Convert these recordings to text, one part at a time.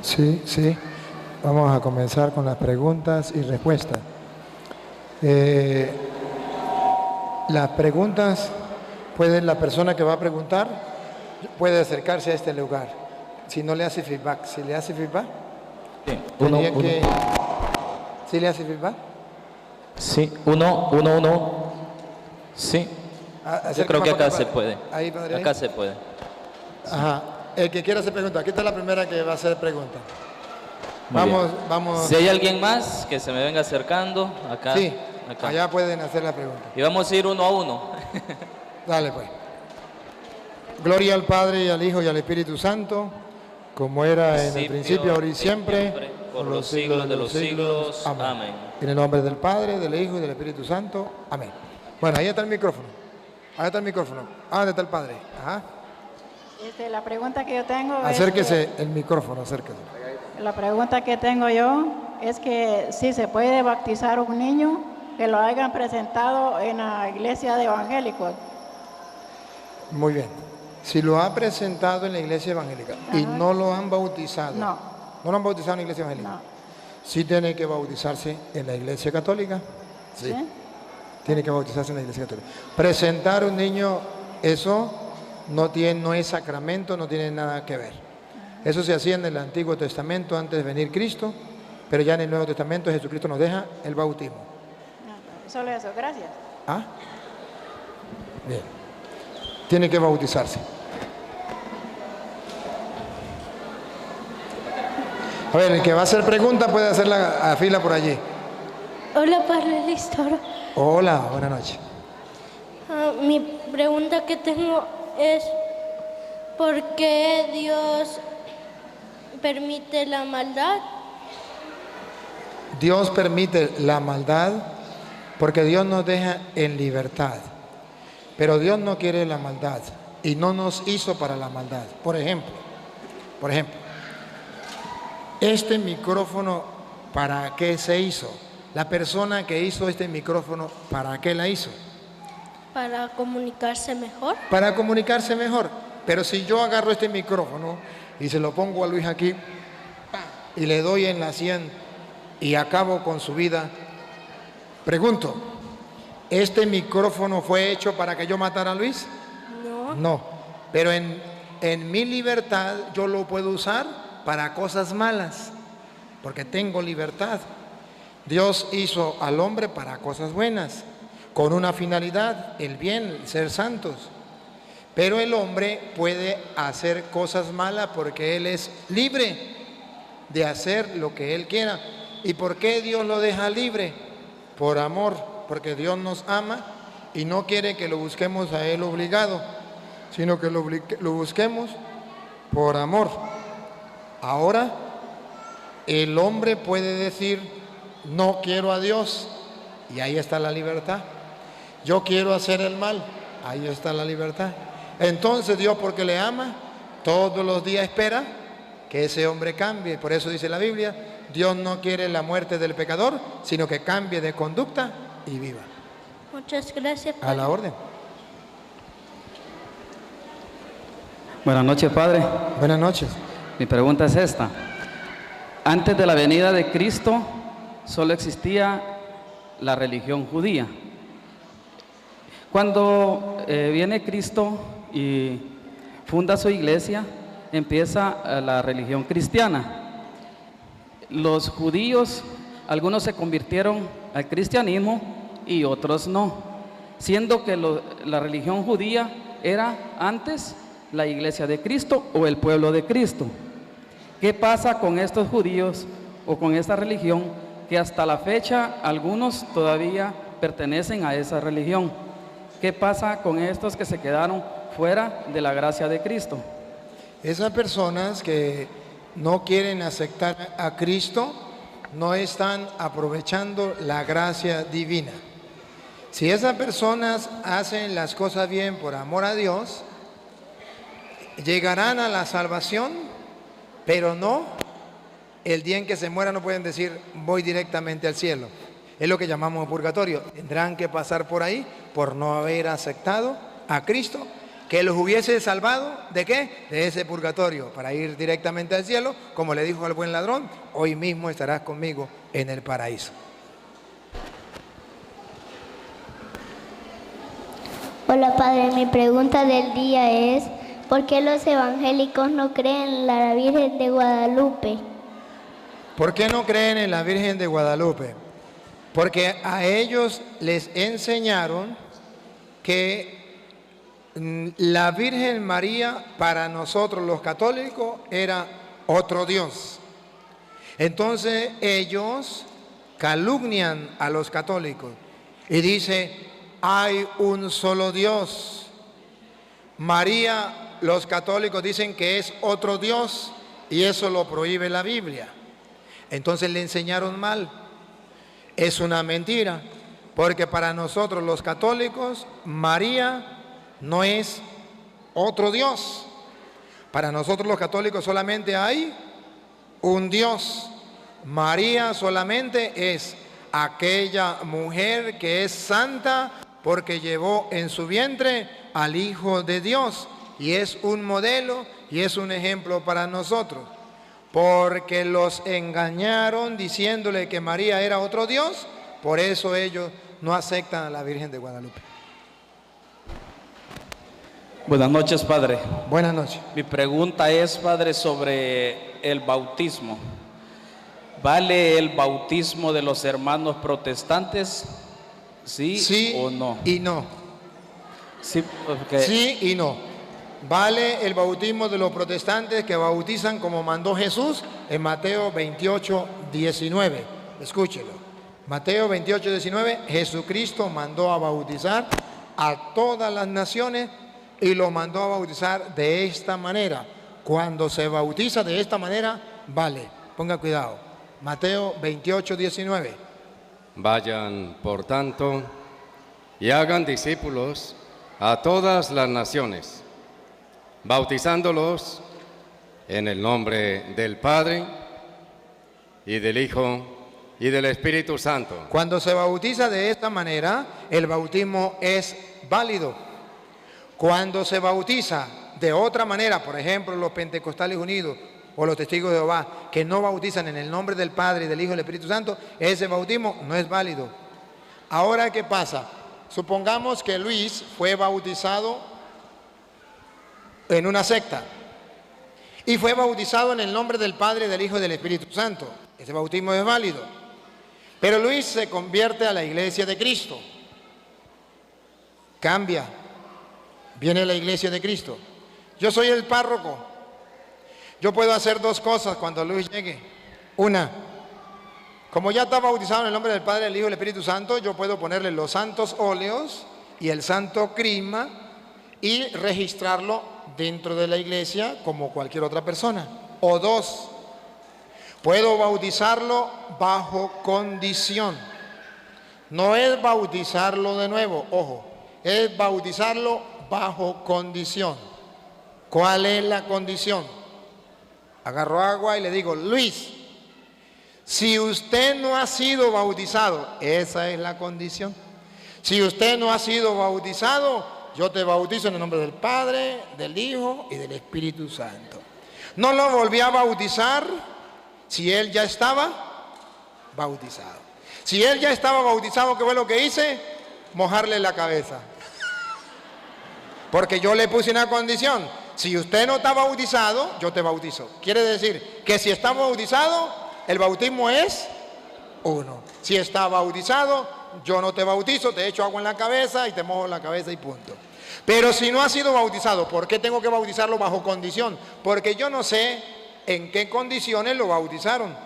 Sí, sí. Vamos a comenzar con las preguntas y respuestas. Las preguntas, la persona que va a preguntar puede acercarse a este lugar. Si no le hace feedback, si le hace feedback, Sí, ¿sí le hace feedback? Sí, uno. Sí, yo creo que acá se puede. Ahí, padre. Acá se puede. Ajá. El que quiera hacer pregunta. Aquí está la primera que va a hacer pregunta. Muy bien. Vamos. Si hay alguien más que se me venga acercando, acá. Sí, acá. allá pueden hacer la pregunta. Y vamos a ir uno a uno. Dale pues. Gloria al Padre y al Hijo y al Espíritu Santo, como era en el principio, ahora y siempre, por los siglos de los siglos. Amén. En el nombre del Padre, del Hijo y del Espíritu Santo. Amén. Bueno, ahí está el micrófono. Ahí está el micrófono. Ah, ¿dónde está el Padre? Ajá. La pregunta que yo tengo Acérquese el micrófono, acérquese. La pregunta que tengo yo es que si se puede bautizar un niño que lo hayan presentado en la iglesia de evangélicos. Muy bien. Si lo ha presentado en la iglesia evangélica y no lo han bautizado. No. ¿No lo han bautizado en la iglesia evangélica? No. Sí tiene que bautizarse en la iglesia católica. ¿Sí? Tiene que bautizarse en la iglesia católica. Presentar un niño, eso no es sacramento, no tiene nada que ver. Eso se hacía en el Antiguo Testamento antes de venir Cristo, pero ya en el Nuevo Testamento Jesucristo nos deja el bautismo. Solo eso, gracias. ¿Ah? Bien. Tiene que bautizarse. A ver, el que va a hacer pregunta puede hacerla a fila por allí. Hola, Padre Listor. Hola, buenas noches. Mi pregunta que tengo es, ¿por qué Dios permite la maldad? Dios permite la maldad porque Dios nos deja en libertad. Pero Dios no quiere la maldad y no nos hizo para la maldad. Por ejemplo, este micrófono, ¿para qué se hizo? La persona que hizo este micrófono, ¿para qué la hizo? Para comunicarse mejor. Para comunicarse mejor. Pero si yo agarro este micrófono y se lo pongo a Luis aquí y le doy en la 100 y acabo con su vida, pregunto, ¿este micrófono fue hecho para que yo matara a Luis? No. No, pero en mi libertad yo lo puedo usar para cosas malas, porque tengo libertad. Dios hizo al hombre para cosas buenas, con una finalidad, el bien, el ser santos. Pero el hombre puede hacer cosas malas porque él es libre de hacer lo que él quiera. ¿Y por qué Dios lo deja libre? Por amor, porque Dios nos ama y no quiere que lo busquemos a él obligado, sino que lo busquemos por amor. Ahora, el hombre puede decir, no quiero a Dios, y ahí está la libertad. Yo quiero hacer el mal, ahí está la libertad. Entonces Dios, porque le ama, todos los días espera que ese hombre cambie. Por eso dice la Biblia, Dios no quiere la muerte del pecador, sino que cambie de conducta y viva. Muchas gracias, Padre. A la orden. Buenas noches, Padre. Buenas noches. Mi pregunta es esta. Antes de la venida de Cristo, solo existía la religión judía. Cuando viene Cristo y funda su iglesia, empieza la religión cristiana. Los judíos, algunos se convirtieron al cristianismo y otros no, siendo que la religión judía era antes la iglesia de Cristo o el pueblo de Cristo. ¿Qué pasa con estos judíos o con esta religión que hasta la fecha algunos todavía pertenecen a esa religión? ¿Qué pasa con estos que se quedaron fuera de la gracia de Cristo? Esas personas que no quieren aceptar a Cristo no están aprovechando la gracia divina. Si esas personas hacen las cosas bien por amor a Dios, llegarán a la salvación, pero no, el día en que se mueran no pueden decir voy directamente al cielo. Es lo que llamamos purgatorio. Tendrán que pasar por ahí por no haber aceptado a Cristo, que los hubiese salvado, ¿de qué? De ese purgatorio, para ir directamente al cielo, como le dijo al buen ladrón, hoy mismo estarás conmigo en el paraíso. Hola Padre, mi pregunta del día es, ¿por qué los evangélicos no creen en la Virgen de Guadalupe? ¿Por qué no creen en la Virgen de Guadalupe? Porque a ellos les enseñaron que la Virgen María para nosotros los católicos era otro Dios. Entonces ellos calumnian a los católicos y dice, hay un solo Dios. María, los católicos dicen que es otro Dios y eso lo prohíbe la Biblia. Entonces le enseñaron mal. Es una mentira, porque para nosotros los católicos, María no es otro Dios. Para nosotros los católicos solamente hay un Dios. María solamente es aquella mujer que es santa porque llevó en su vientre al Hijo de Dios y es un modelo y es un ejemplo para nosotros. Porque los engañaron diciéndole que María era otro Dios, por eso ellos no aceptan a la Virgen de Guadalupe. Buenas noches, Padre. Buenas noches. Mi pregunta es, Padre, sobre el bautismo. ¿Vale el bautismo de los hermanos protestantes? ¿Sí o no? Y no. Sí, porque... Sí y no. Vale el bautismo de los protestantes que bautizan como mandó Jesús en Mateo 28, 19. Escúchelo. Mateo 28, 19, Jesucristo mandó a bautizar a todas las naciones y lo mandó a bautizar de esta manera. Cuando se bautiza de esta manera, vale. Ponga cuidado. Mateo 28, 19. Vayan, por tanto, y hagan discípulos a todas las naciones, bautizándolos en el nombre del Padre, y del Hijo, y del Espíritu Santo. Cuando se bautiza de esta manera, el bautismo es válido. Cuando se bautiza de otra manera, por ejemplo, los Pentecostales Unidos o los Testigos de Jehová, que no bautizan en el nombre del Padre, y del Hijo y del Espíritu Santo, ese bautismo no es válido. Ahora, ¿qué pasa? Supongamos que Luis fue bautizado en una secta y fue bautizado en el nombre del Padre, del Hijo y del Espíritu Santo. Ese bautismo es válido. Pero Luis se convierte a la iglesia de Cristo. Cambia. Viene a la iglesia de Cristo. Yo soy el párroco. Yo puedo hacer dos cosas cuando Luis llegue. Una, como ya está bautizado en el nombre del Padre, del Hijo y del Espíritu Santo, yo puedo ponerle los santos óleos y el santo crisma y registrarlo dentro de la iglesia como cualquier otra persona. O dos, puedo bautizarlo bajo condición. No es bautizarlo de nuevo, ojo, es bautizarlo bajo condición. ¿Cuál es la condición? Agarro agua y le digo, Luis, si usted no ha sido bautizado, esa es la condición. Si usted no ha sido bautizado, yo te bautizo en el nombre del Padre, del Hijo y del Espíritu Santo. No lo volví a bautizar si él ya estaba bautizado. Si él ya estaba bautizado, ¿qué fue lo que hice? Mojarle la cabeza. Porque yo le puse una condición. Si usted no está bautizado, yo te bautizo. Quiere decir que si está bautizado, el bautismo es uno. Si está bautizado, yo no te bautizo, te echo agua en la cabeza y te mojo la cabeza y punto. Pero si no ha sido bautizado, ¿por qué tengo que bautizarlo bajo condición? Porque yo no sé en qué condiciones lo bautizaron.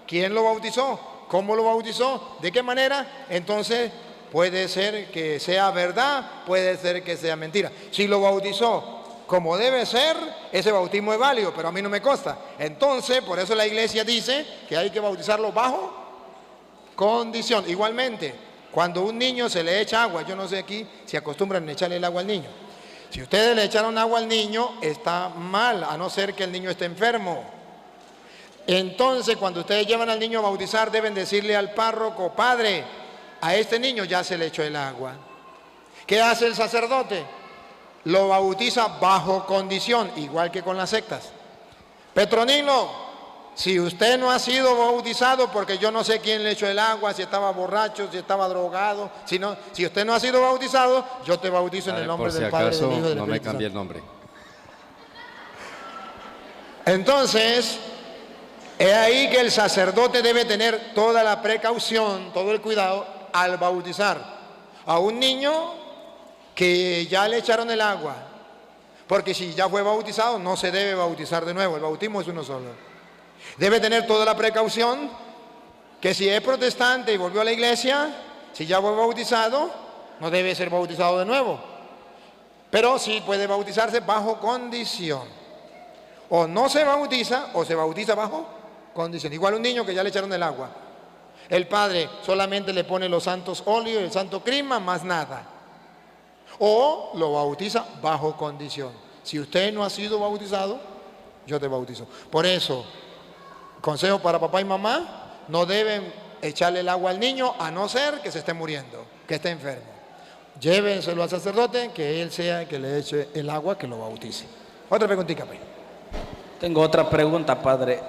¿Quién lo bautizó? ¿Cómo lo bautizó? ¿De qué manera? Entonces puede ser que sea verdad, puede ser que sea mentira. Si lo bautizó como debe ser, ese bautismo es válido, pero a mí no me consta. Entonces, por eso la iglesia dice que hay que bautizarlo bajo condición. Igualmente, cuando un niño se le echa agua, yo no sé aquí si acostumbran a echarle el agua al niño. Si ustedes le echaron agua al niño, está mal, a no ser que el niño esté enfermo. Entonces, cuando ustedes llevan al niño a bautizar, deben decirle al párroco, padre, a este niño ya se le echó el agua. ¿Qué hace el sacerdote? lo bautiza bajo condición, igual que con las sectas. Petronilo, si usted no ha sido bautizado, porque yo no sé quién le echó el agua, si estaba borracho, si estaba drogado, si usted no ha sido bautizado, yo te bautizo en el nombre del Padre, del Hijo y del Espíritu Santo. No me cambie el nombre. Entonces, es ahí que el sacerdote debe tener toda la precaución, todo el cuidado al bautizar a un niño que ya le echaron el agua, porque si ya fue bautizado no se debe bautizar de nuevo, el bautismo es uno solo. Debe tener toda la precaución que si es protestante y volvió a la iglesia, si ya fue bautizado, no debe ser bautizado de nuevo, pero sí puede bautizarse bajo condición. O no se bautiza o se bautiza bajo condición. Igual un niño que ya le echaron el agua, el padre solamente le pone los santos óleos, el santo crisma, más nada. O lo bautiza bajo condición. Si usted no ha sido bautizado, yo te bautizo. Por eso, consejo para papá y mamá, no deben echarle el agua al niño a no ser que se esté muriendo, que esté enfermo. Llévenselo al sacerdote, que él sea el que le eche el agua, que lo bautice. Otra preguntita, pues. Tengo otra pregunta, padre.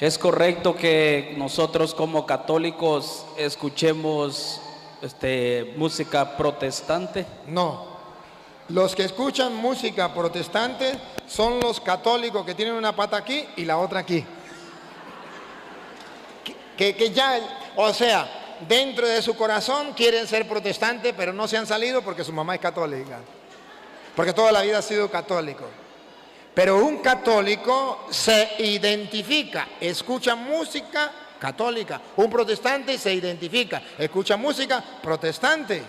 ¿Es correcto que nosotros como católicos escuchemos música protestante? No. Los que escuchan música protestante son los católicos que tienen una pata aquí y la otra aquí. Que ya, o sea, dentro de su corazón quieren ser protestantes, pero no se han salido porque su mamá es católica. Porque toda la vida ha sido católico. Pero un católico se identifica, escucha música católica. Un protestante se identifica, escucha música protestante.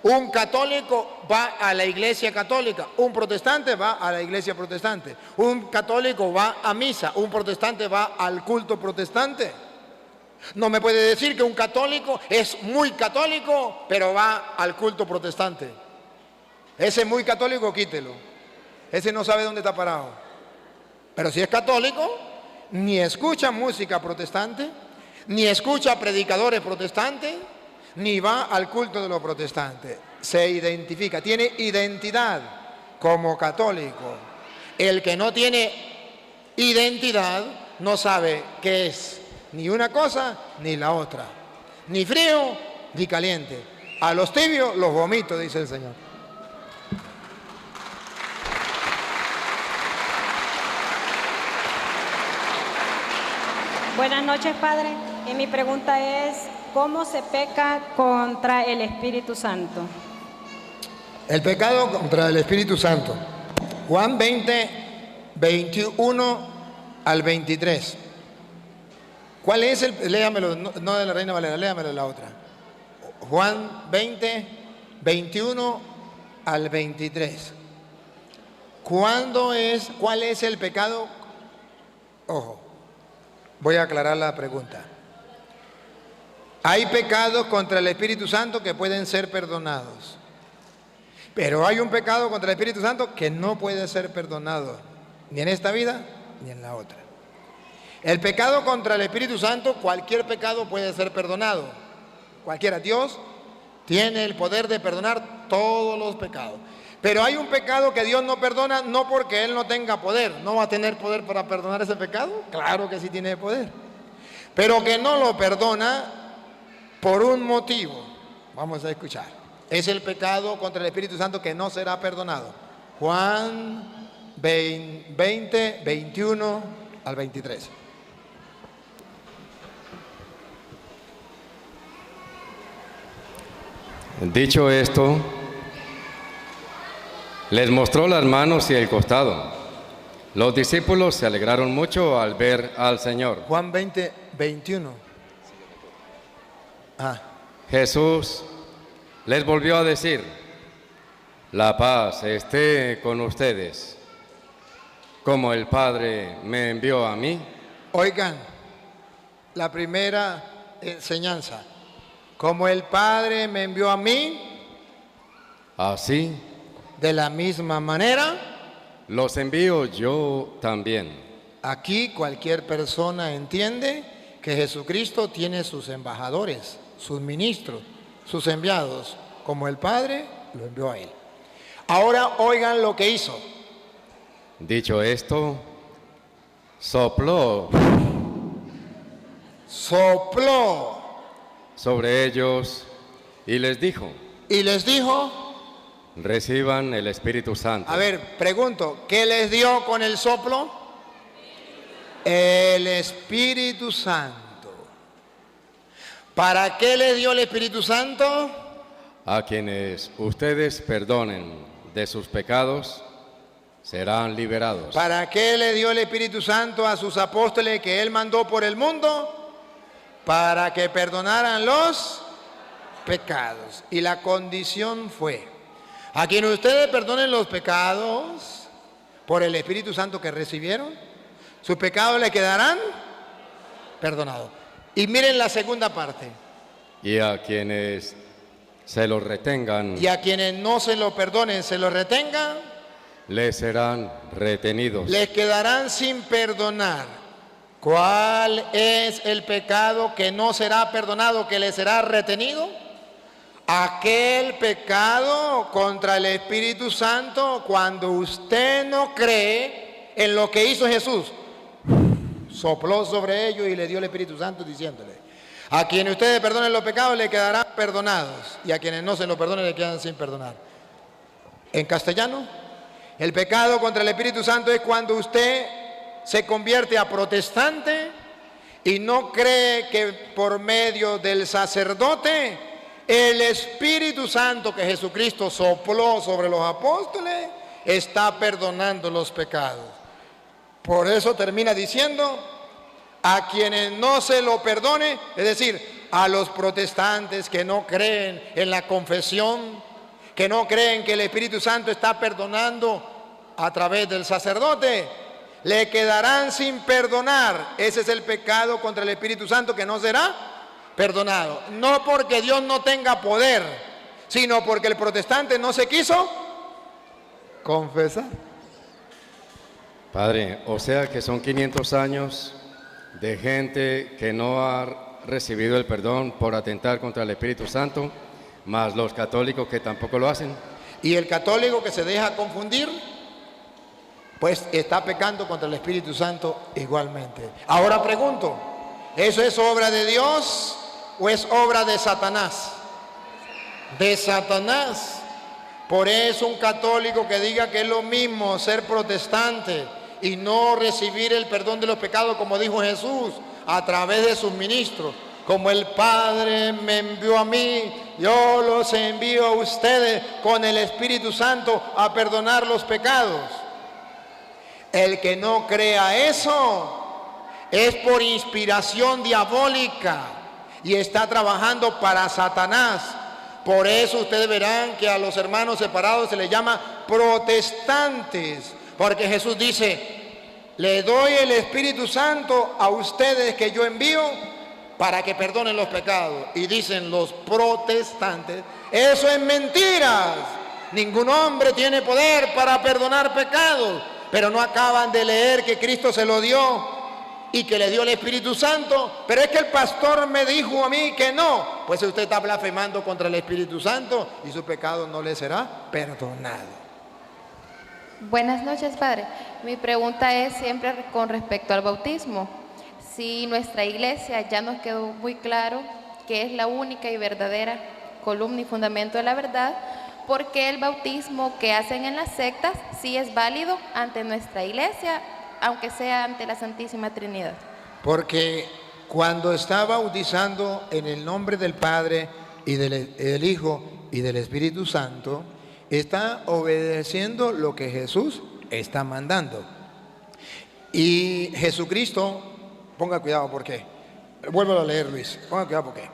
Un católico va a la iglesia católica, un protestante va a la iglesia protestante. Un católico va a misa, un protestante va al culto protestante. No me puede decir que un católico es muy católico, pero va al culto protestante. Ese muy católico, quítelo. Ese no sabe dónde está parado. Pero si es católico, ni escucha música protestante, ni escucha predicadores protestantes, ni va al culto de los protestantes. Se identifica, tiene identidad como católico. El que no tiene identidad no sabe qué es ni una cosa ni la otra, ni frío ni caliente. A los tibios los vomito, dice el Señor. Buenas noches, Padre. Y mi pregunta es, ¿cómo se peca contra el Espíritu Santo? El pecado contra el Espíritu Santo. Juan 20, 21 al 23. ¿Cuál es el? Léamelo, no de la Reina Valera, léamelo de la otra. Juan 20, 21 al 23. ¿Cuál es el pecado? Ojo. Voy a aclarar la pregunta. Hay pecados contra el Espíritu Santo que pueden ser perdonados. Pero hay un pecado contra el Espíritu Santo que no puede ser perdonado, ni en esta vida ni en la otra. El pecado contra el Espíritu Santo, cualquier pecado puede ser perdonado. Cualquiera. Dios tiene el poder de perdonar todos los pecados. Pero hay un pecado que Dios no perdona, no porque Él no tenga poder. ¿No va a tener poder para perdonar ese pecado? Claro que sí tiene poder. Pero que no lo perdona por un motivo. Vamos a escuchar. Es el pecado contra el Espíritu Santo que no será perdonado. Juan 20, 21 al 23. Dicho esto, les mostró las manos y el costado. Los discípulos se alegraron mucho al ver al Señor. Juan 20, 21. Jesús les volvió a decir: la paz esté con ustedes. Como el Padre me envió a mí. Oigan, la primera enseñanza. Como el Padre me envió a mí, así, de la misma manera, los envío yo también. Aquí cualquier persona entiende que Jesucristo tiene sus embajadores, sus ministros, sus enviados, como el Padre lo envió a Él. Ahora oigan lo que hizo. Dicho esto, sopló sobre ellos y les dijo, reciban el Espíritu Santo. A ver, pregunto, ¿qué les dio con el soplo? El Espíritu Santo. ¿Para qué les dio el Espíritu Santo? A quienes ustedes perdonen de sus pecados, serán liberados. ¿Para qué le dio el Espíritu Santo a sus apóstoles que Él mandó por el mundo? Para que perdonaran los pecados. Y la condición fue, a quienes ustedes perdonen los pecados por el Espíritu Santo que recibieron, sus pecados le quedarán perdonados. Y miren la segunda parte. Y a quienes se los retengan, y a quienes no se lo perdonen, se lo retengan, les serán retenidos. Les quedarán sin perdonar. ¿Cuál es el pecado que no será perdonado, que le será retenido? Aquel pecado contra el Espíritu Santo cuando usted no cree en lo que hizo Jesús. Sopló sobre ellos y le dio el Espíritu Santo diciéndole, a quienes ustedes perdonen los pecados le quedarán perdonados, y a quienes no se los perdonen le quedan sin perdonar. En castellano, el pecado contra el Espíritu Santo es cuando usted se convierte a protestante y no cree que por medio del sacerdote el Espíritu Santo que Jesucristo sopló sobre los apóstoles está perdonando los pecados. Por eso termina diciendo, a quienes no se lo perdone, es decir, a los protestantes que no creen en la confesión, que no creen que el Espíritu Santo está perdonando a través del sacerdote, le quedarán sin perdonar. Ese es el pecado contra el Espíritu Santo que no será perdonado. No porque Dios no tenga poder, sino porque el protestante no se quiso confesar. Padre, o sea que son 500 años de gente que no ha recibido el perdón por atentar contra el Espíritu Santo, más los católicos que tampoco lo hacen. Y el católico que se deja confundir, pues está pecando contra el Espíritu Santo igualmente. Ahora pregunto, ¿eso es obra de Dios o es obra de Satanás? De Satanás. Por eso un católico que diga que es lo mismo ser protestante y no recibir el perdón de los pecados, como dijo Jesús, a través de sus ministros, como el Padre me envió a mí, yo los envío a ustedes con el Espíritu Santo a perdonar los pecados. El que no crea eso es por inspiración diabólica y está trabajando para Satanás. Por eso ustedes verán que a los hermanos separados se les llama protestantes, porque Jesús dice, le doy el Espíritu Santo a ustedes que yo envío para que perdonen los pecados. Y dicen los protestantes, eso es mentiras. Ningún hombre tiene poder para perdonar pecados, pero no acaban de leer que Cristo se lo dio y que le dio el Espíritu Santo. Pero es que el pastor me dijo a mí que no. Pues usted está blasfemando contra el Espíritu Santo y su pecado no le será perdonado. Buenas noches, Padre. Mi pregunta es siempre con respecto al bautismo. Si nuestra iglesia ya nos quedó muy claro que es la única y verdadera columna y fundamento de la verdad, ¿por qué el bautismo que hacen en las sectas sí es válido ante nuestra iglesia, aunque sea ante la Santísima Trinidad? Porque cuando está bautizando en el nombre del Padre y del Hijo y del Espíritu Santo, está obedeciendo lo que Jesús está mandando. Y Jesucristo, ponga cuidado porque, vuélvelo a leer, Luis, ponga cuidado porque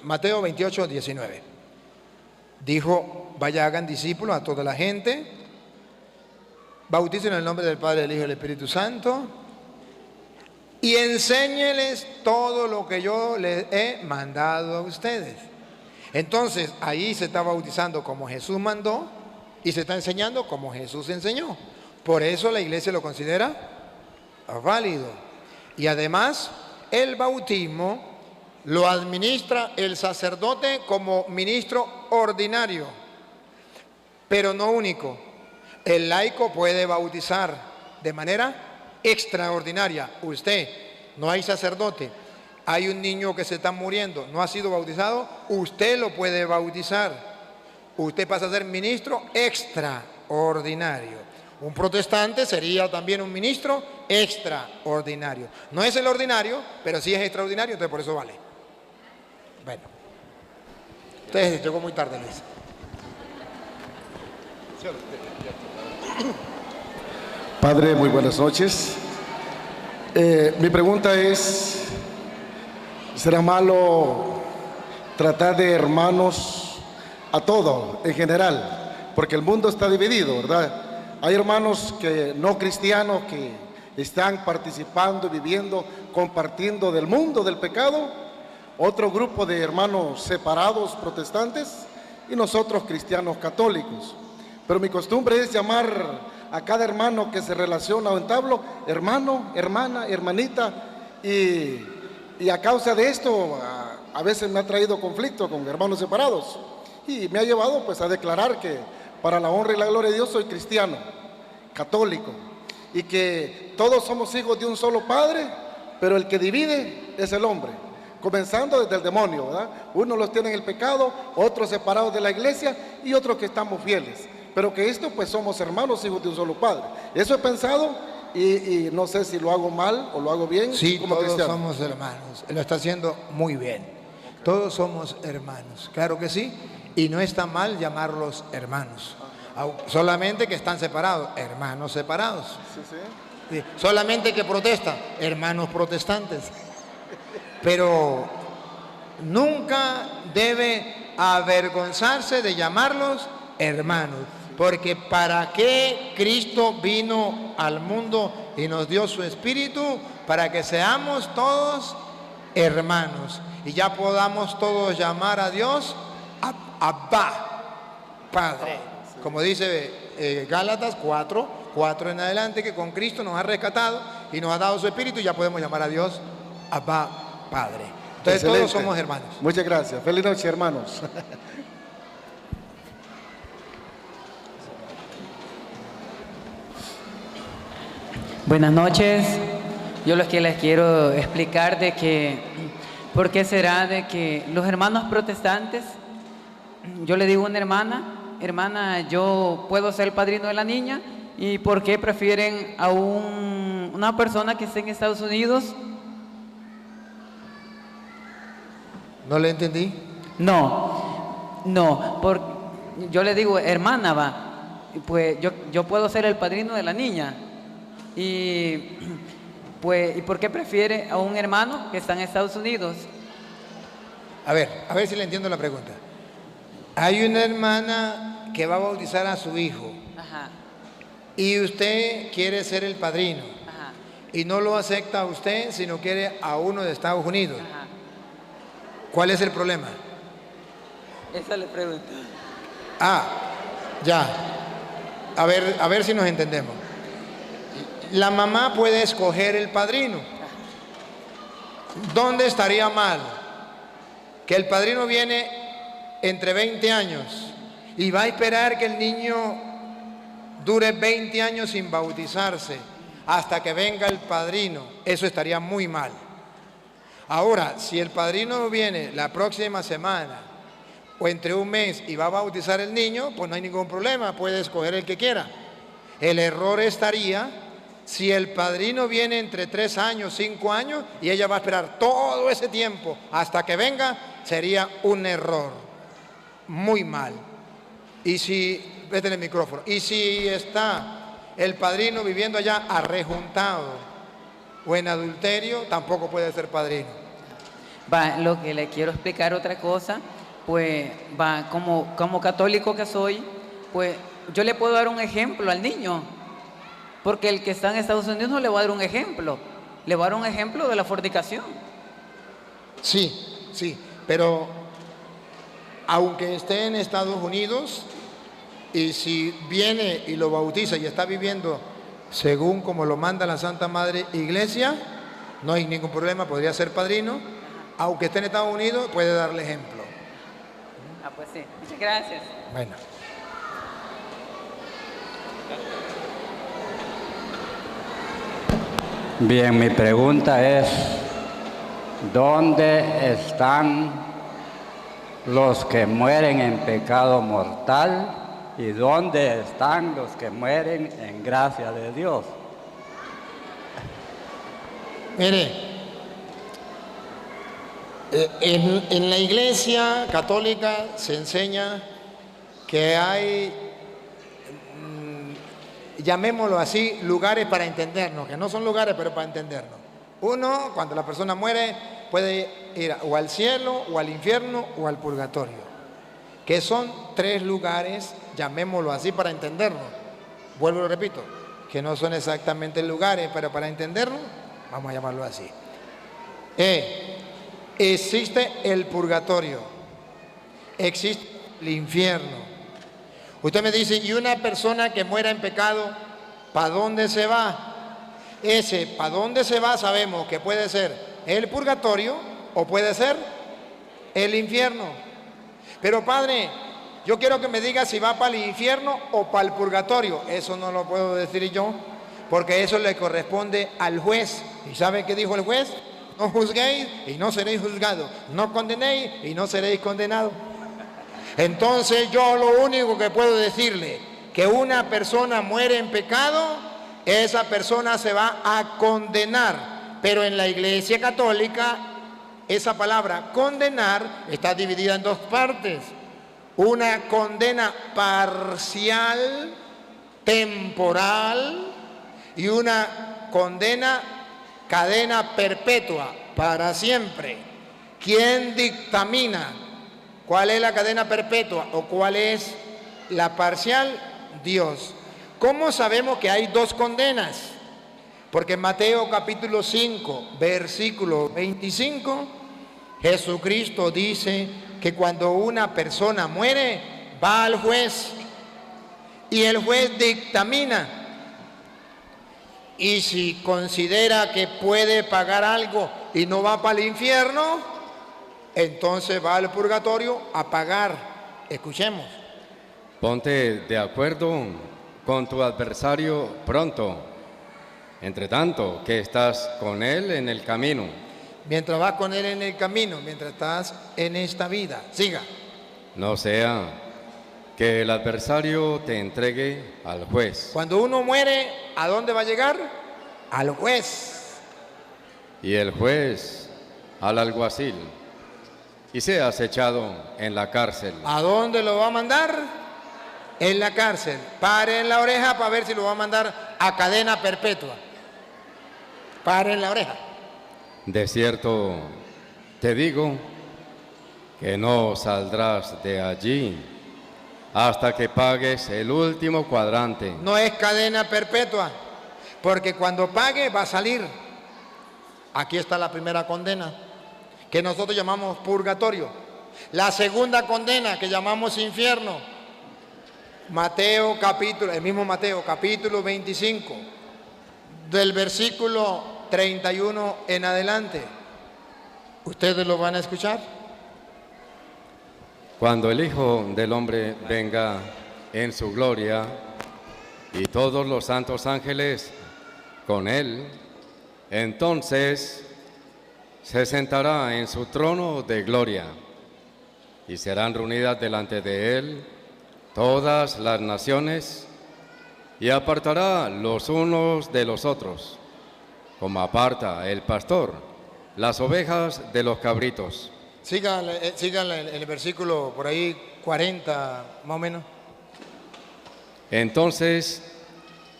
Mateo 28, 19 dijo, vaya, hagan discípulos a toda la gente, bauticen en el nombre del Padre, del Hijo y del Espíritu Santo y enséñeles todo lo que yo les he mandado a ustedes. Entonces ahí se está bautizando como Jesús mandó y se está enseñando como Jesús enseñó. Por eso la iglesia lo considera válido. Y además el bautismo lo administra el sacerdote como ministro ordinario. Pero no único. El laico puede bautizar de manera extraordinaria. Usted, no hay sacerdote, hay un niño que se está muriendo, no ha sido bautizado, usted lo puede bautizar. Usted pasa a ser ministro extraordinario. Un protestante sería también un ministro extraordinario. No es el ordinario, pero sí es extraordinario, entonces por eso vale. Bueno. Usted llegó muy tarde, Luis. Padre, muy buenas noches. Mi pregunta es, ¿será malo tratar de hermanos a todo en general? Porque el mundo está dividido, ¿verdad? Hay hermanos que no cristianos que están participando, viviendo, compartiendo del mundo, del pecado. Otro grupo de hermanos separados, protestantes, y nosotros cristianos católicos. Pero mi costumbre es llamar a cada hermano que se relaciona o entablo, hermano, hermana, hermanita, y a causa de esto a veces me ha traído conflicto con hermanos separados y me ha llevado pues a declarar que para la honra y la gloria de Dios soy cristiano, católico, y que todos somos hijos de un solo Padre, pero el que divide es el hombre, comenzando desde el demonio, ¿verdad? Unos los tienen en el pecado, otros separados de la iglesia y otros que estamos fieles. Pero que esto pues somos hermanos, hijos de un solo Padre. Eso he pensado y no sé si lo hago mal o lo hago bien. Sí, como todos cristiano. somos hermanos. Lo está haciendo muy bien. Todos somos hermanos, claro que sí. Y no está mal llamarlos hermanos. Solamente que están separados, hermanos separados. Sí. Solamente que protestan, hermanos protestantes. Pero nunca debe avergonzarse de llamarlos hermanos. Porque ¿para qué Cristo vino al mundo y nos dio su Espíritu? Para que seamos todos hermanos y ya podamos todos llamar a Dios Abba, Padre. Como dice Gálatas 4 en adelante, que con Cristo nos ha rescatado y nos ha dado su Espíritu y ya podemos llamar a Dios Abba, Padre. Entonces Excelente. todos somos hermanos. Muchas gracias. Feliz noche, hermanos. Buenas noches. Yo lo que les quiero explicar de que, ¿por qué será de que los hermanos protestantes, yo le digo a una hermana, yo puedo ser el padrino de la niña, y por qué prefieren a una persona que esté en Estados Unidos? ¿No le entendí? No, yo le digo, hermana, va, pues yo puedo ser el padrino de la niña. Y pues, ¿y por qué prefiere a un hermano que está en Estados Unidos? A ver si le entiendo la pregunta. Hay una hermana que va a bautizar a su hijo. Ajá. Y usted quiere ser el padrino. Ajá. Y no lo acepta a usted, sino quiere a uno de Estados Unidos. Ajá. ¿Cuál es el problema? Esa le pregunto. Ya. A ver si nos entendemos. La mamá puede escoger el padrino. ¿Dónde estaría mal? Que el padrino viene entre 20 años y va a esperar que el niño dure 20 años sin bautizarse hasta que venga el padrino. Eso estaría muy mal. Ahora, si el padrino viene la próxima semana o entre un mes y va a bautizar el niño, pues no hay ningún problema, puede escoger el que quiera. El error estaría si el padrino viene entre 3 años, 5 años y ella va a esperar todo ese tiempo hasta que venga, sería un error. Muy mal. Y si, vete en el micrófono, y si está el padrino viviendo allá arrejuntado o en adulterio, tampoco puede ser padrino. Va, lo que le quiero explicar otra cosa, pues va, como católico que soy, pues yo le puedo dar un ejemplo al niño, porque el que está en Estados Unidos no le va a dar un ejemplo, le va a dar un ejemplo de la fornicación. Sí, pero aunque esté en Estados Unidos, y si viene y lo bautiza y está viviendo según como lo manda la Santa Madre Iglesia, no hay ningún problema, podría ser padrino. Aunque esté en Estados Unidos, puede darle ejemplo. Pues sí, muchas gracias. Bueno. Bien, mi pregunta es, ¿dónde están los que mueren en pecado mortal y dónde están los que mueren en gracia de Dios? Mire, en la Iglesia Católica se enseña que hay, llamémoslo así, lugares para entendernos, que no son lugares pero para entendernos. Uno, cuando la persona muere, puede ir o al cielo, o al infierno, o al purgatorio, que son 3 lugares, llamémoslo así, para entendernos. Vuelvo y lo repito, que no son exactamente lugares, pero para entendernos, vamos a llamarlo así. Existe el purgatorio, existe el infierno. Usted me dice, ¿y una persona que muera en pecado, para dónde se va? Ese, ¿para dónde se va? Sabemos que puede ser el purgatorio o puede ser el infierno. Pero padre, yo quiero que me diga si va para el infierno o para el purgatorio. Eso no lo puedo decir yo, porque eso le corresponde al juez. ¿Y sabe qué dijo el juez? No juzguéis y no seréis juzgados. No condenéis y no seréis condenados. Entonces yo lo único que puedo decirle, que una persona muere en pecado, esa persona se va a condenar. Pero en la Iglesia Católica, esa palabra condenar está dividida en 2 partes. Una condena parcial, temporal, y una condena cadena perpetua, para siempre. ¿Quién dictamina cuál es la cadena perpetua o cuál es la parcial? Dios. ¿Cómo sabemos que hay 2 condenas? Porque en Mateo capítulo 5, versículo 25, Jesucristo dice que cuando una persona muere, va al juez y el juez dictamina. Y si considera que puede pagar algo y no va para el infierno, entonces va al purgatorio a pagar. Escuchemos. Ponte de acuerdo con tu adversario pronto, entre tanto que estás con él en el camino. Mientras vas con él en el camino, mientras estás en esta vida. Siga. No sea que el adversario te entregue al juez. Cuando uno muere, ¿a dónde va a llegar? Al juez. Y el juez al alguacil. Y seas echado en la cárcel. ¿A dónde lo va a mandar? En la cárcel. Pare en la oreja para ver si lo va a mandar a cadena perpetua. Pare en la oreja. De cierto, te digo que no saldrás de allí hasta que pagues el último cuadrante. No es cadena perpetua, porque cuando pague va a salir. Aquí está la primera condena, que nosotros llamamos purgatorio. La segunda condena, que llamamos infierno. Mateo capítulo, el mismo Mateo capítulo 25, del versículo 31 en adelante. ¿Ustedes lo van a escuchar? Cuando el Hijo del Hombre venga en su gloria y todos los santos ángeles con él, entonces se sentará en su trono de gloria y serán reunidas delante de él todas las naciones y apartará los unos de los otros, como aparta el pastor las ovejas de los cabritos. Sigan el versículo por ahí 40 más o menos. Entonces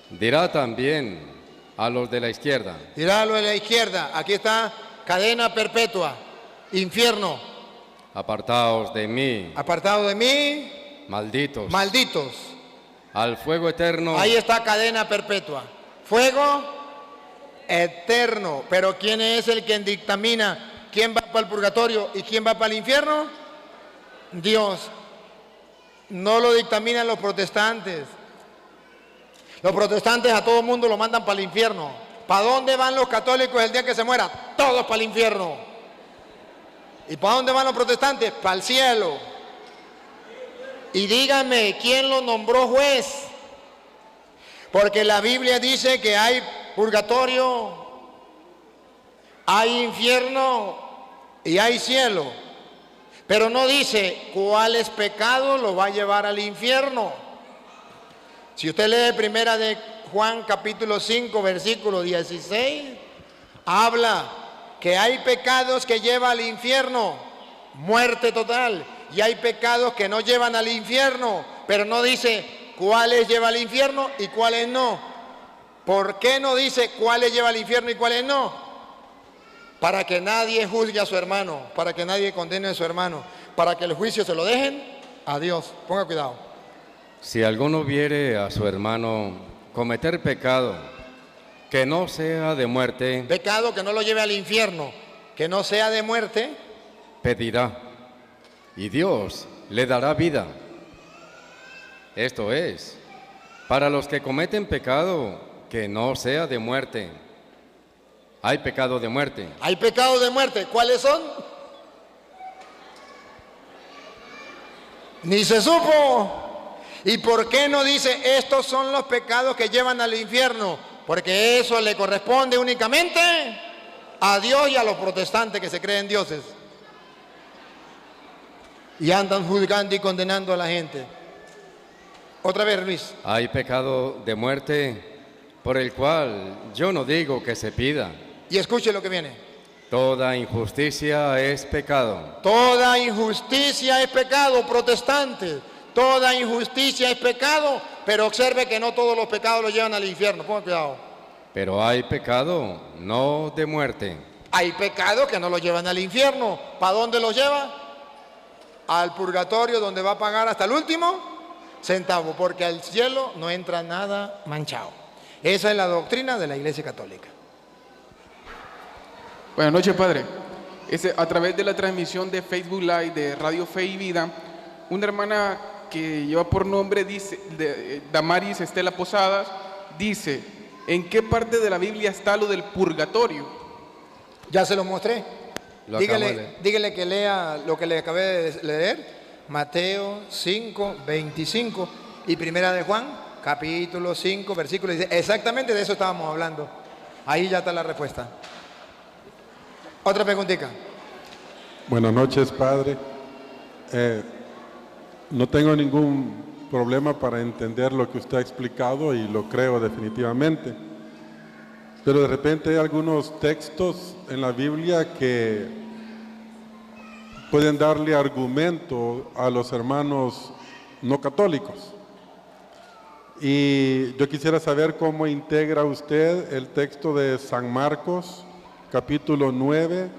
dirá también a los de la izquierda. Dirá a los de la izquierda, aquí está cadena perpetua, infierno. Apartaos de mí. Apartados de mí. Malditos. Malditos. Al fuego eterno. Ahí está cadena perpetua. Fuego eterno. Pero ¿quién es el que dictamina quién va para el purgatorio y quién va para el infierno? Dios. No lo dictaminan los protestantes. Los protestantes a todo el mundo lo mandan para el infierno. ¿Para dónde van los católicos el día que se muera? Todos para el infierno. ¿Y para dónde van los protestantes? Para el cielo. Y dígame, ¿quién lo nombró juez? Porque la Biblia dice que hay purgatorio, hay infierno y hay cielo. Pero no dice cuáles pecados lo va a llevar al infierno. Si usted lee primera de Juan capítulo 5 versículo 16, habla que hay pecados que llevan al infierno, muerte total, y hay pecados que no llevan al infierno, pero no dice cuáles lleva al infierno y cuáles no. ¿Por qué no dice cuáles lleva al infierno y cuáles no? Para que nadie juzgue a su hermano, para que nadie condene a su hermano, para que el juicio se lo dejen a Dios. Ponga cuidado. Si alguno viere a su hermano cometer pecado que no sea de muerte, pecado que no lo lleve al infierno, que no sea de muerte, pedirá, y Dios le dará vida. Esto es, para los que cometen pecado que no sea de muerte. Hay pecado de muerte. Hay pecado de muerte. ¿Cuáles son? Ni se supo. ¿Y por qué no dice estos son los pecados que llevan al infierno? Porque eso le corresponde únicamente a Dios y a los protestantes que se creen dioses. Y andan juzgando y condenando a la gente. Otra vez, Luis. Hay pecado de muerte por el cual yo no digo que se pida. Y escuche lo que viene. Toda injusticia es pecado. Toda injusticia es pecado, protestantes. Toda injusticia es pecado, pero observe que no todos los pecados lo llevan al infierno. Ponga cuidado. Pero hay pecado no de muerte. Hay pecados que no lo llevan al infierno. ¿Para dónde lo lleva? Al purgatorio, donde va a pagar hasta el último centavo, porque al cielo no entra nada manchado. Esa es la doctrina de la Iglesia Católica. Buenas noches, Padre. A través de la transmisión de Facebook Live de Radio Fe y Vida, una hermana que lleva por nombre Damaris Estela Posadas, dice, ¿en qué parte de la Biblia está lo del purgatorio? Ya se lo mostré. Dígale que lea lo que le acabé de leer, Mateo 5, 25 y Primera de Juan, capítulo 5, versículo 16. Exactamente de eso estábamos hablando. Ahí ya está la respuesta. Otra preguntita. Buenas noches, Padre. No tengo ningún problema para entender lo que usted ha explicado y lo creo definitivamente. Pero de repente hay algunos textos en la Biblia que pueden darle argumento a los hermanos no católicos. Y yo quisiera saber cómo integra usted el texto de San Marcos, capítulo 9,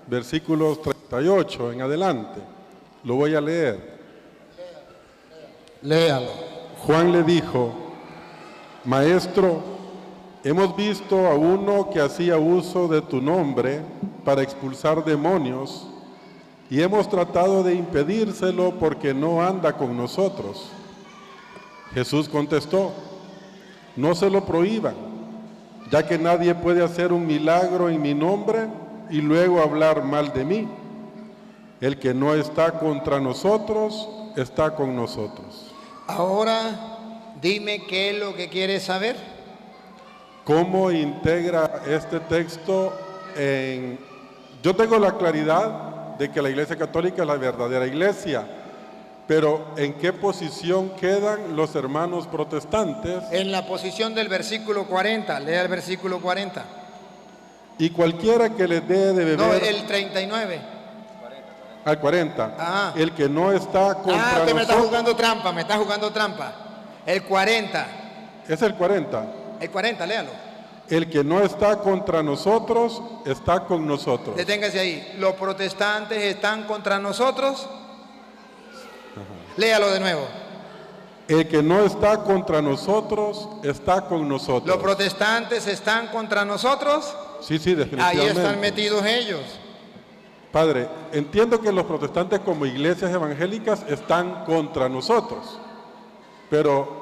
versículos 38 en adelante. Lo voy a leer. Léalo. Juan le dijo, Maestro, hemos visto a uno que hacía uso de tu nombre para expulsar demonios y hemos tratado de impedírselo porque no anda con nosotros. Jesús contestó, no se lo prohíban, ya que nadie puede hacer un milagro en mi nombre y luego hablar mal de mí. El que no está contra nosotros, está con nosotros. Ahora, dime qué es lo que quieres saber. ¿Cómo integra este texto en...? Yo tengo la claridad de que la Iglesia Católica es la verdadera iglesia, pero ¿en qué posición quedan los hermanos protestantes? En la posición del versículo 40, lea el versículo 40. Y cualquiera que les dé de beber... No, el 39. Al 40. Ajá. El que no está contra usted me está nosotros... me está jugando trampa. El 40. Es el 40. El 40, léalo. El que no está contra nosotros, está con nosotros. Deténgase ahí. ¿Los protestantes están contra nosotros? Léalo de nuevo. El que no está contra nosotros, está con nosotros. ¿Los protestantes están contra nosotros? Sí, definitivamente. Ahí están metidos ellos. Padre, entiendo que los protestantes como iglesias evangélicas están contra nosotros, pero...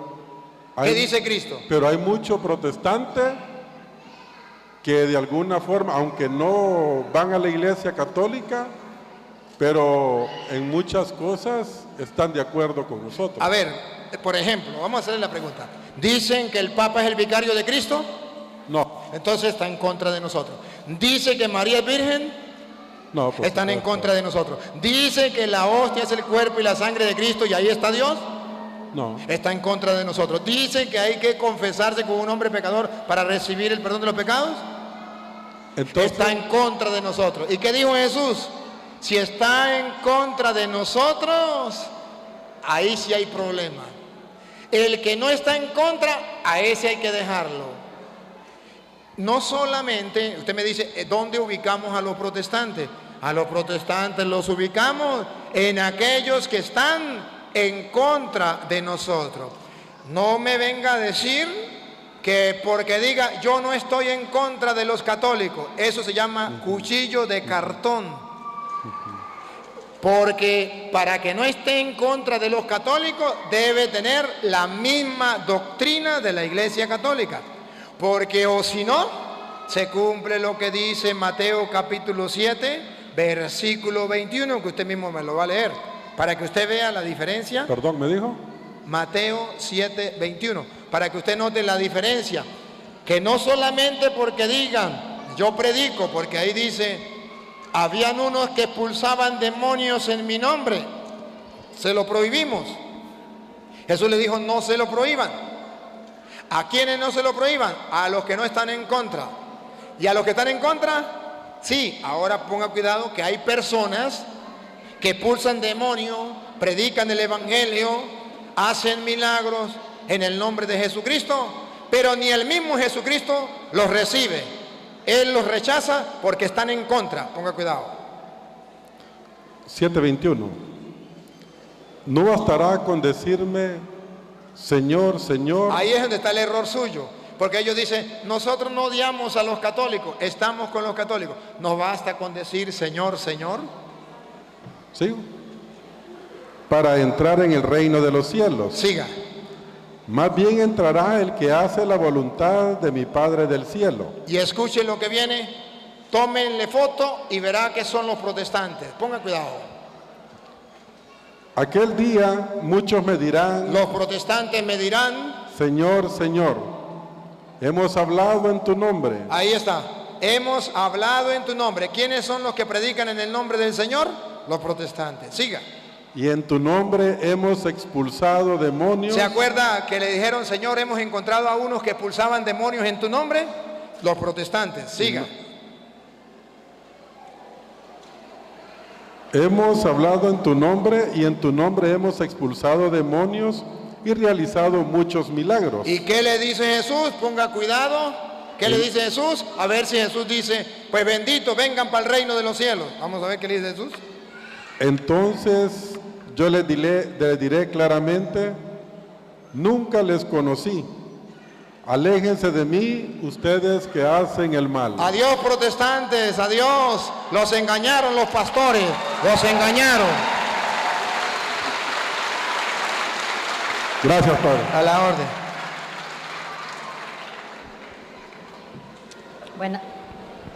¿Qué dice Cristo? Pero hay muchos protestantes que de alguna forma, aunque no van a la iglesia católica, pero en muchas cosas están de acuerdo con nosotros. A ver, por ejemplo, vamos a hacerle la pregunta. ¿Dicen que el Papa es el vicario de Cristo? No. Entonces está en contra de nosotros. ¿Dice que María es virgen? No. Están en contra de nosotros. ¿Dice que la hostia es el cuerpo y la sangre de Cristo y ahí está Dios? No. Está en contra de nosotros. ¿Dice que hay que confesarse con un hombre pecador para recibir el perdón de los pecados? Entonces, está en contra de nosotros. ¿Y qué dijo Jesús? Si está en contra de nosotros, ahí sí hay problema. El que no está en contra, a ese hay que dejarlo. No solamente, usted me dice, ¿dónde ubicamos a los protestantes? A los protestantes los ubicamos en aquellos que están en contra de nosotros. No me venga a decir que porque diga yo no estoy en contra de los católicos, eso se llama cuchillo de cartón. Porque para que no esté en contra de los católicos debe tener la misma doctrina de la Iglesia Católica. Porque o si no, se cumple lo que dice Mateo capítulo 7, versículo 21, que usted mismo me lo va a leer, para que usted vea la diferencia. Perdón, ¿me dijo? Mateo 7, 21, para que usted note la diferencia. Que no solamente porque digan, yo predico, porque ahí dice, habían unos que expulsaban demonios en mi nombre, se lo prohibimos. Jesús le dijo, no se lo prohíban. ¿A quiénes no se lo prohíban? A los que no están en contra. ¿Y a los que están en contra? Sí, ahora ponga cuidado que hay personas que expulsan demonios, predican el evangelio, hacen milagros en el nombre de Jesucristo, pero ni el mismo Jesucristo los recibe. Él los rechaza porque están en contra. Ponga cuidado. 7:21. No bastará con decirme Señor, Señor. Ahí es donde está el error suyo, porque ellos dicen, nosotros no odiamos a los católicos, estamos con los católicos. ¿No basta con decir Señor, Señor? Sí. Para entrar en el reino de los cielos. Siga. Más bien entrará el que hace la voluntad de mi Padre del cielo. Y escuchen lo que viene, tómenle foto y verá que son los protestantes. Pongan cuidado. Aquel día muchos me dirán, los protestantes me dirán, Señor, Señor, hemos hablado en tu nombre. Ahí está, hemos hablado en tu nombre. ¿Quiénes son los que predican en el nombre del Señor? Los protestantes. Siga. Y en tu nombre hemos expulsado demonios. ¿Se acuerda que le dijeron, Señor, hemos encontrado a unos que expulsaban demonios en tu nombre? Los protestantes. Siga. Hemos hablado en tu nombre y en tu nombre hemos expulsado demonios y realizado muchos milagros. ¿Y qué le dice Jesús? Ponga cuidado. ¿Qué le dice Jesús? A ver si Jesús dice, pues bendito, vengan para el reino de los cielos. Vamos a ver qué le dice Jesús. Entonces yo les diré claramente, nunca les conocí. Aléjense de mí, ustedes que hacen el mal. Adiós, protestantes, adiós. Los engañaron los pastores, los engañaron. Gracias, Padre. A la orden.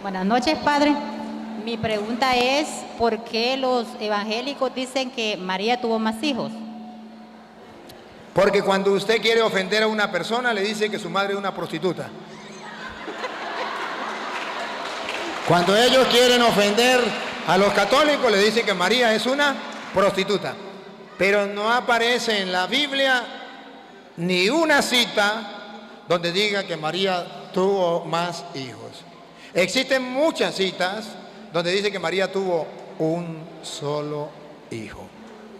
Buenas noches, Padre. Mi pregunta es, ¿por qué los evangélicos dicen que María tuvo más hijos? Porque cuando usted quiere ofender a una persona, le dice que su madre es una prostituta. Cuando ellos quieren ofender a los católicos, le dicen que María es una prostituta. Pero no aparece en la Biblia ni una cita donde diga que María tuvo más hijos. Existen muchas citas donde dice que María tuvo un solo hijo.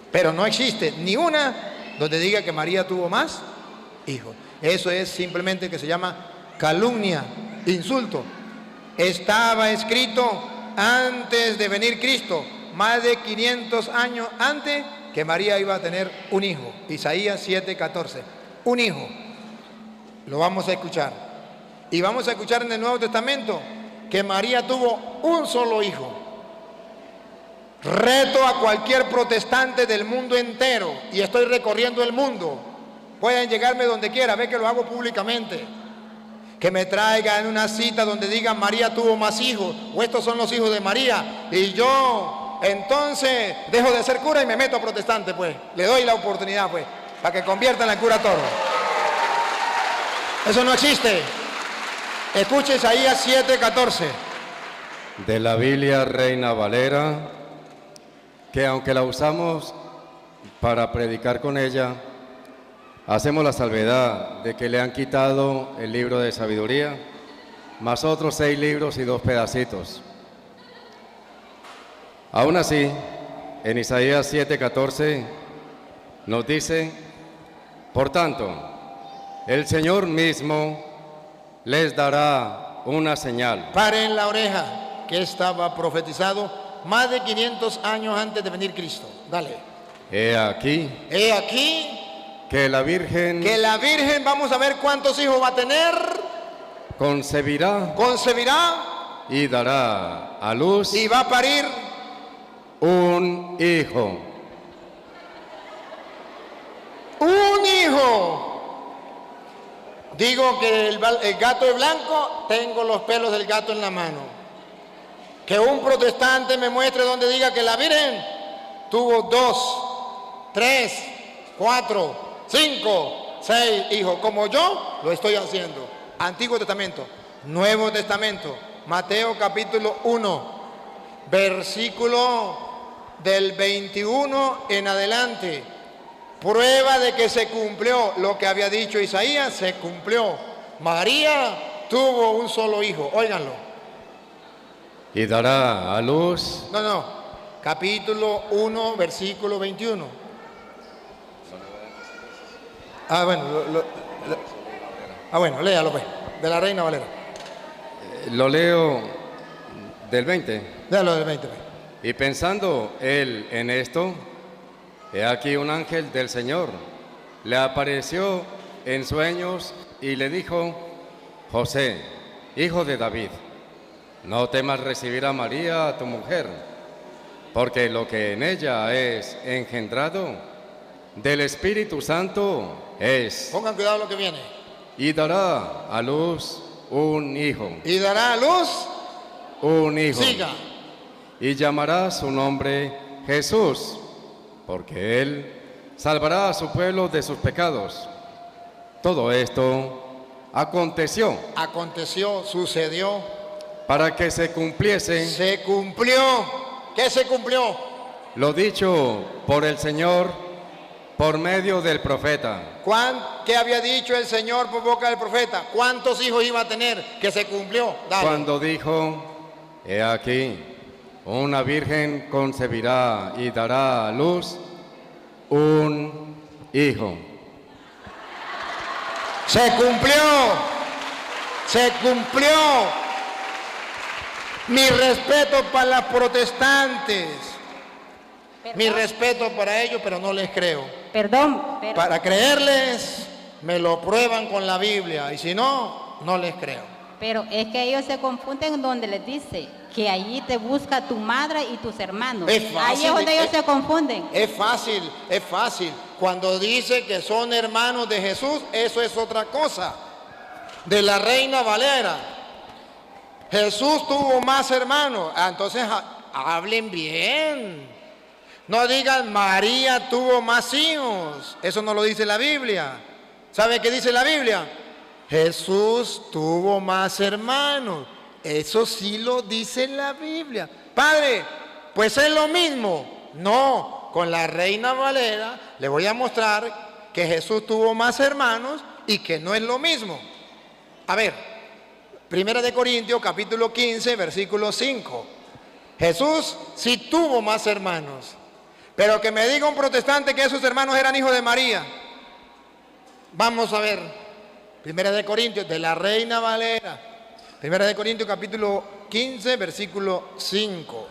Pero no existe ni una donde diga que María tuvo más hijos. Eso es simplemente que se llama calumnia, insulto. Estaba escrito antes de venir Cristo, más de 500 años antes, que María iba a tener un hijo. Isaías 7:14. Un hijo. Lo vamos a escuchar. Y vamos a escuchar en el Nuevo Testamento que María tuvo un solo hijo. Reto a cualquier protestante del mundo entero, y estoy recorriendo el mundo, pueden llegarme donde quiera, ve que lo hago públicamente, que me traigan una cita donde digan María tuvo más hijos, o estos son los hijos de María, y yo entonces dejo de ser cura y me meto a protestante, pues, le doy la oportunidad, pues, para que conviertan al cura Toro. Eso no existe. Escuche Isaías 7:14. De la Biblia Reina Valera, que aunque la usamos para predicar con ella, hacemos la salvedad de que le han quitado el libro de sabiduría, más otros 6 libros y 2 pedacitos. Aún así, en Isaías 7:14 nos dice: por tanto, el Señor mismo les dará una señal. Paren la oreja, que estaba profetizado más de 500 años antes de venir Cristo. Dale. He aquí que la Virgen vamos a ver cuántos hijos va a tener. Concebirá y dará a luz y va a parir un hijo. Un hijo. Digo que el gato es blanco, tengo los pelos del gato en la mano. Que un protestante me muestre donde diga que la Virgen tuvo 2, 3, 4, 5, 6 hijos, como yo lo estoy haciendo. Antiguo Testamento, Nuevo Testamento, Mateo capítulo 1, versículo del 21 en adelante. Prueba de que se cumplió lo que había dicho Isaías, se cumplió. María tuvo un solo hijo, óiganlo. Y dará a luz. No, capítulo 1, versículo 21. Bueno, léalo pues, de la Reina Valera. Lo leo del 20. Léalo del 20 pues. Y pensando él en esto, he aquí un ángel del Señor le apareció en sueños y le dijo: José, hijo de David, no temas recibir a María, tu mujer, porque lo que en ella es engendrado del Espíritu Santo es. Pongan cuidado lo que viene. Y dará a luz un hijo. Y dará a luz un hijo. Siga. Y llamará su nombre Jesús, porque él salvará a su pueblo de sus pecados. Todo esto aconteció, sucedió, para que se cumpliese. Se cumplió. ¿Qué se cumplió? Lo dicho por el Señor por medio del profeta. ¿Qué había dicho el Señor por boca del profeta? ¿Cuántos hijos iba a tener? Que se cumplió. Dale. Cuando dijo: he aquí, una virgen concebirá y dará a luz un hijo. Se cumplió. Se cumplió. Mi respeto para las protestantes. Perdón. Mi respeto para ellos, pero no les creo. Perdón. Para creerles, me lo prueban con la Biblia. Y si no, no les creo. Pero es que ellos se confunden donde les dice que allí te busca tu madre y tus hermanos. Es fácil, ahí es donde ellos se confunden. Es fácil. Cuando dice que son hermanos de Jesús, eso es otra cosa. De la Reina Valera. Jesús tuvo más hermanos. Entonces hablen bien. No digan María tuvo más hijos. Eso no lo dice la Biblia. ¿Sabe qué dice la Biblia? Jesús tuvo más hermanos. Eso sí lo dice la Biblia. Padre, pues es lo mismo. No, con la Reina Valera le voy a mostrar que Jesús tuvo más hermanos y que no es lo mismo. A ver, 1 Corintios capítulo 15, versículo 5. Jesús sí tuvo más hermanos. Pero que me diga un protestante que esos hermanos eran hijos de María. Vamos a ver. 1 Corintios, de la Reina Valera. 1 Corintios capítulo 15, versículo 5.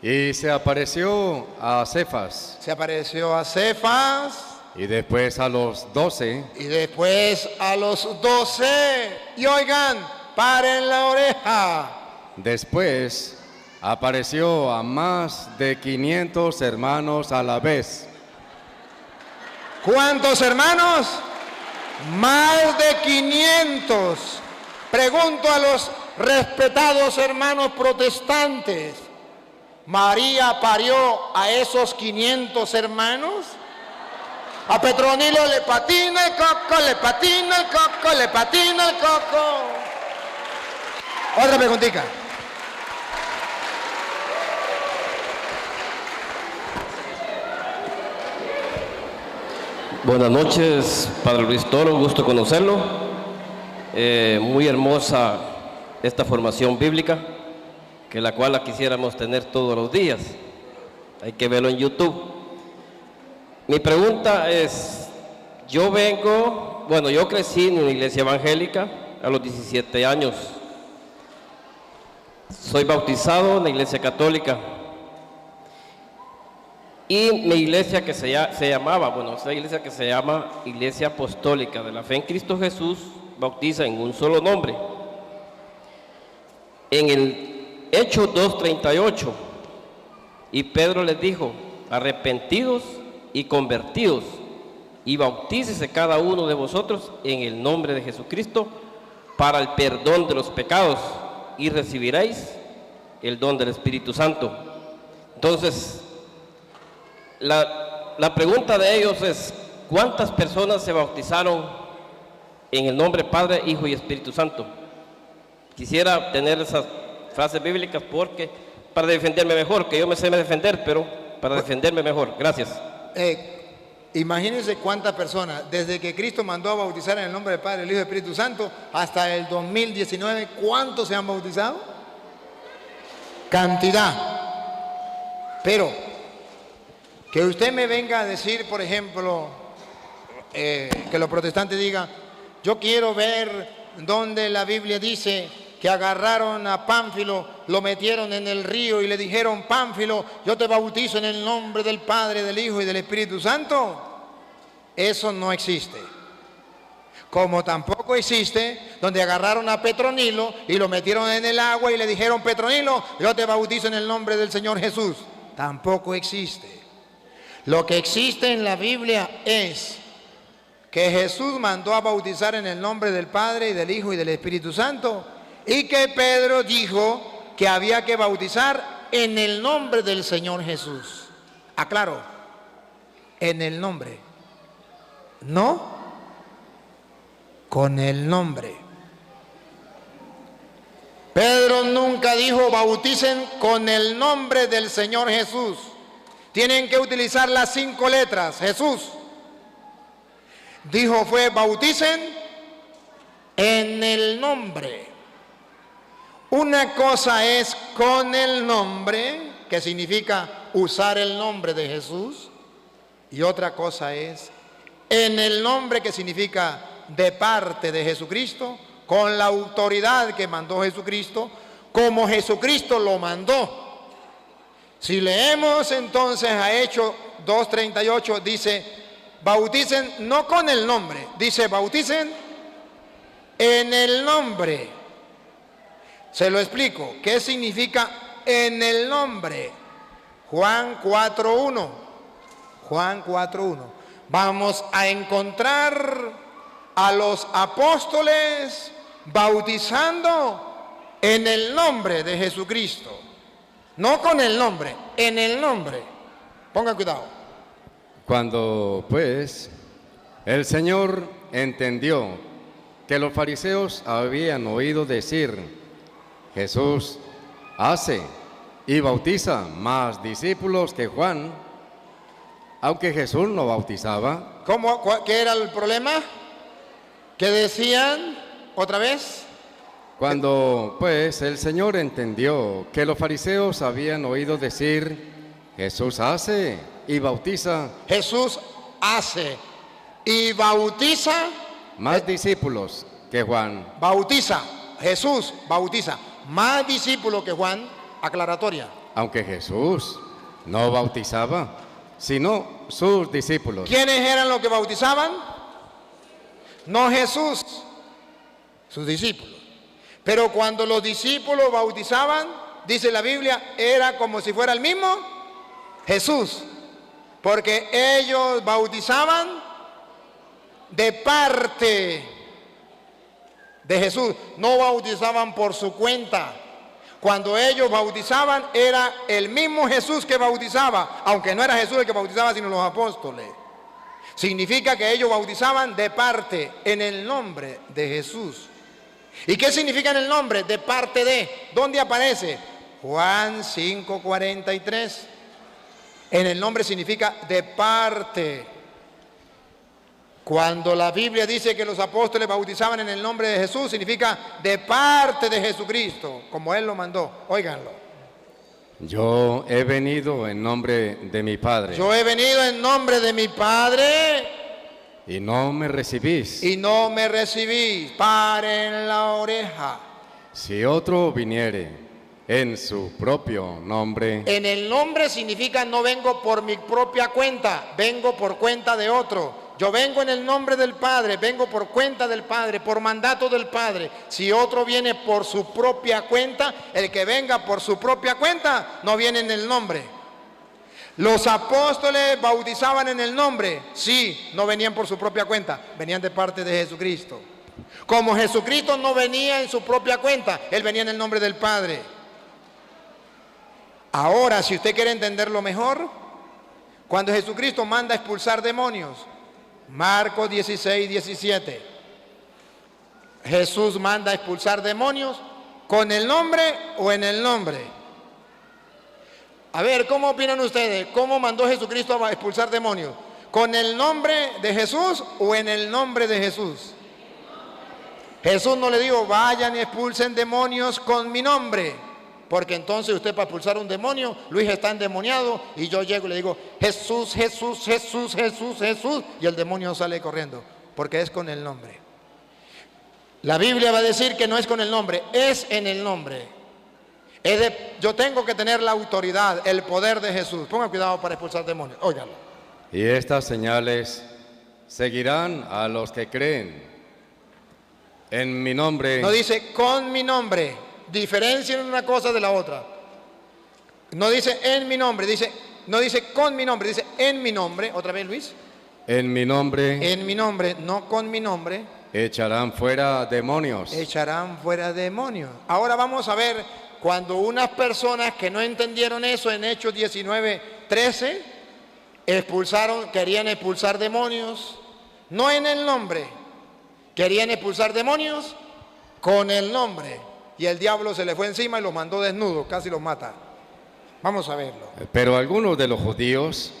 Y se apareció a Cefas. Se apareció a Cefas. Y después a los 12. Y después a los 12. Y oigan, paren la oreja. Después apareció a más de 500 hermanos a la vez. ¿Cuántos hermanos? Más de 500. Pregunto a los respetados hermanos protestantes, ¿María parió a esos 500 hermanos? A Petronilo le patina el coco, le patina el coco, le patina el coco. Otra preguntita. Buenas noches, Padre Luis Toro, gusto conocerlo. Muy hermosa esta formación bíblica, que la cual la quisiéramos tener todos los días. Hay que verlo en YouTube. Mi pregunta es, yo crecí en una iglesia evangélica a los 17 años. Soy bautizado en la iglesia católica. Y mi iglesia que se llama Iglesia Apostólica de la Fe en Cristo Jesús, bautiza en un solo nombre. En el Hechos 2:38, y Pedro les dijo, arrepentidos y convertidos, y bautícese cada uno de vosotros en el nombre de Jesucristo para el perdón de los pecados, y recibiréis el don del Espíritu Santo. Entonces, la pregunta de ellos es, ¿cuántas personas se bautizaron en el nombre Padre, Hijo y Espíritu Santo? Quisiera tener esas frases bíblicas para defenderme mejor, que yo me sé defender, pero para defenderme mejor. Gracias. Imagínense cuántas personas, desde que Cristo mandó a bautizar en el nombre del Padre, el Hijo y el Espíritu Santo, hasta el 2019, ¿cuántos se han bautizado? Cantidad. Pero, que usted me venga a decir, por ejemplo, que los protestantes digan, yo quiero ver donde la Biblia dice que agarraron a Pánfilo, lo metieron en el río y le dijeron, Pánfilo, yo te bautizo en el nombre del Padre, del Hijo y del Espíritu Santo. Eso no existe. Como tampoco existe donde agarraron a Petronilo y lo metieron en el agua y le dijeron, Petronilo, yo te bautizo en el nombre del Señor Jesús. Tampoco existe. Lo que existe en la Biblia es que Jesús mandó a bautizar en el nombre del Padre y del Hijo y del Espíritu Santo, y que Pedro dijo que había que bautizar en el nombre del Señor Jesús. Aclaro, en el nombre, no con el nombre. Pedro nunca dijo bauticen con el nombre del Señor Jesús. Tienen que utilizar las 5 letras, Jesús. Dijo fue bauticen en el nombre. Una cosa es con el nombre, que significa usar el nombre de Jesús, y otra cosa es en el nombre, que significa de parte de Jesucristo, con la autoridad que mandó Jesucristo, como Jesucristo lo mandó. Si leemos entonces a Hechos 2:38, dice, bauticen no con el nombre, dice bauticen en el nombre. Se lo explico, ¿qué significa en el nombre? Juan 4:1. Juan 4:1. Vamos a encontrar a los apóstoles bautizando en el nombre de Jesucristo. No con el nombre, en el nombre. Pongan cuidado. Cuando pues el Señor entendió que los fariseos habían oído decir, Jesús hace y bautiza más discípulos que Juan, aunque Jesús no bautizaba. ¿Qué era el problema? ¿Qué decían otra vez? Cuando pues el Señor entendió que los fariseos habían oído decir, Jesús hace y bautiza. Jesús hace y bautiza más discípulos que Juan. Bautiza, Jesús bautiza más discípulos que Juan, aclaratoria. Aunque Jesús no bautizaba, sino sus discípulos. ¿Quiénes eran los que bautizaban? No Jesús, sus discípulos. Pero cuando los discípulos bautizaban, dice la Biblia, era como si fuera el mismo Jesús, porque ellos bautizaban de parte de Jesús, no bautizaban por su cuenta. Cuando ellos bautizaban era el mismo Jesús que bautizaba, aunque no era Jesús el que bautizaba, sino los apóstoles. Significa que ellos bautizaban de parte, en el nombre de Jesús. ¿Y qué significa en el nombre? De parte de. ¿Dónde aparece? Juan 5:43. En el nombre significa de parte. Cuando la Biblia dice que los apóstoles bautizaban en el nombre de Jesús, significa de parte de Jesucristo, como Él lo mandó. Óiganlo. Yo he venido en nombre de mi Padre. Yo he venido en nombre de mi Padre. Y no me recibís. Y no me recibís. Paren la oreja. Si otro viniere en su propio nombre. En el nombre significa no vengo por mi propia cuenta, vengo por cuenta de otro. Yo vengo en el nombre del Padre, vengo por cuenta del Padre, por mandato del Padre. Si otro viene por su propia cuenta, el que venga por su propia cuenta no viene en el nombre. Los apóstoles bautizaban en el nombre, sí, no venían por su propia cuenta, venían de parte de Jesucristo. Como Jesucristo no venía en su propia cuenta, Él venía en el nombre del Padre. Ahora, si usted quiere entenderlo mejor, cuando Jesucristo manda a expulsar demonios, Marcos 16:17, Jesús manda a expulsar demonios con el nombre o en el nombre. A ver, ¿cómo opinan ustedes? ¿Cómo mandó Jesucristo a expulsar demonios? ¿Con el nombre de Jesús o en el nombre de Jesús? Jesús no le dijo, vayan y expulsen demonios con mi nombre. Porque entonces usted para expulsar un demonio, Luis está endemoniado y yo llego y le digo, Jesús, Jesús, Jesús, Jesús, Jesús, y el demonio sale corriendo, porque es con el nombre. La Biblia va a decir que no es con el nombre, es en el nombre. Yo tengo que tener la autoridad, el poder de Jesús. Pongan cuidado para expulsar demonios, óiganlo. Y estas señales seguirán a los que creen en mi nombre. No dice con mi nombre. Diferencien una cosa de la otra. No dice en mi nombre, no dice con mi nombre, dice en mi nombre. Otra vez, Luis. En mi nombre. En mi nombre, no con mi nombre. Echarán fuera demonios. Echarán fuera demonios. Ahora vamos a ver cuando unas personas que no entendieron eso en Hechos 19:13 querían expulsar demonios, no en el nombre, querían expulsar demonios con el nombre. Y el diablo se le fue encima y los mandó desnudos, casi los mata. Vamos a verlo. Pero algunos de los judíos,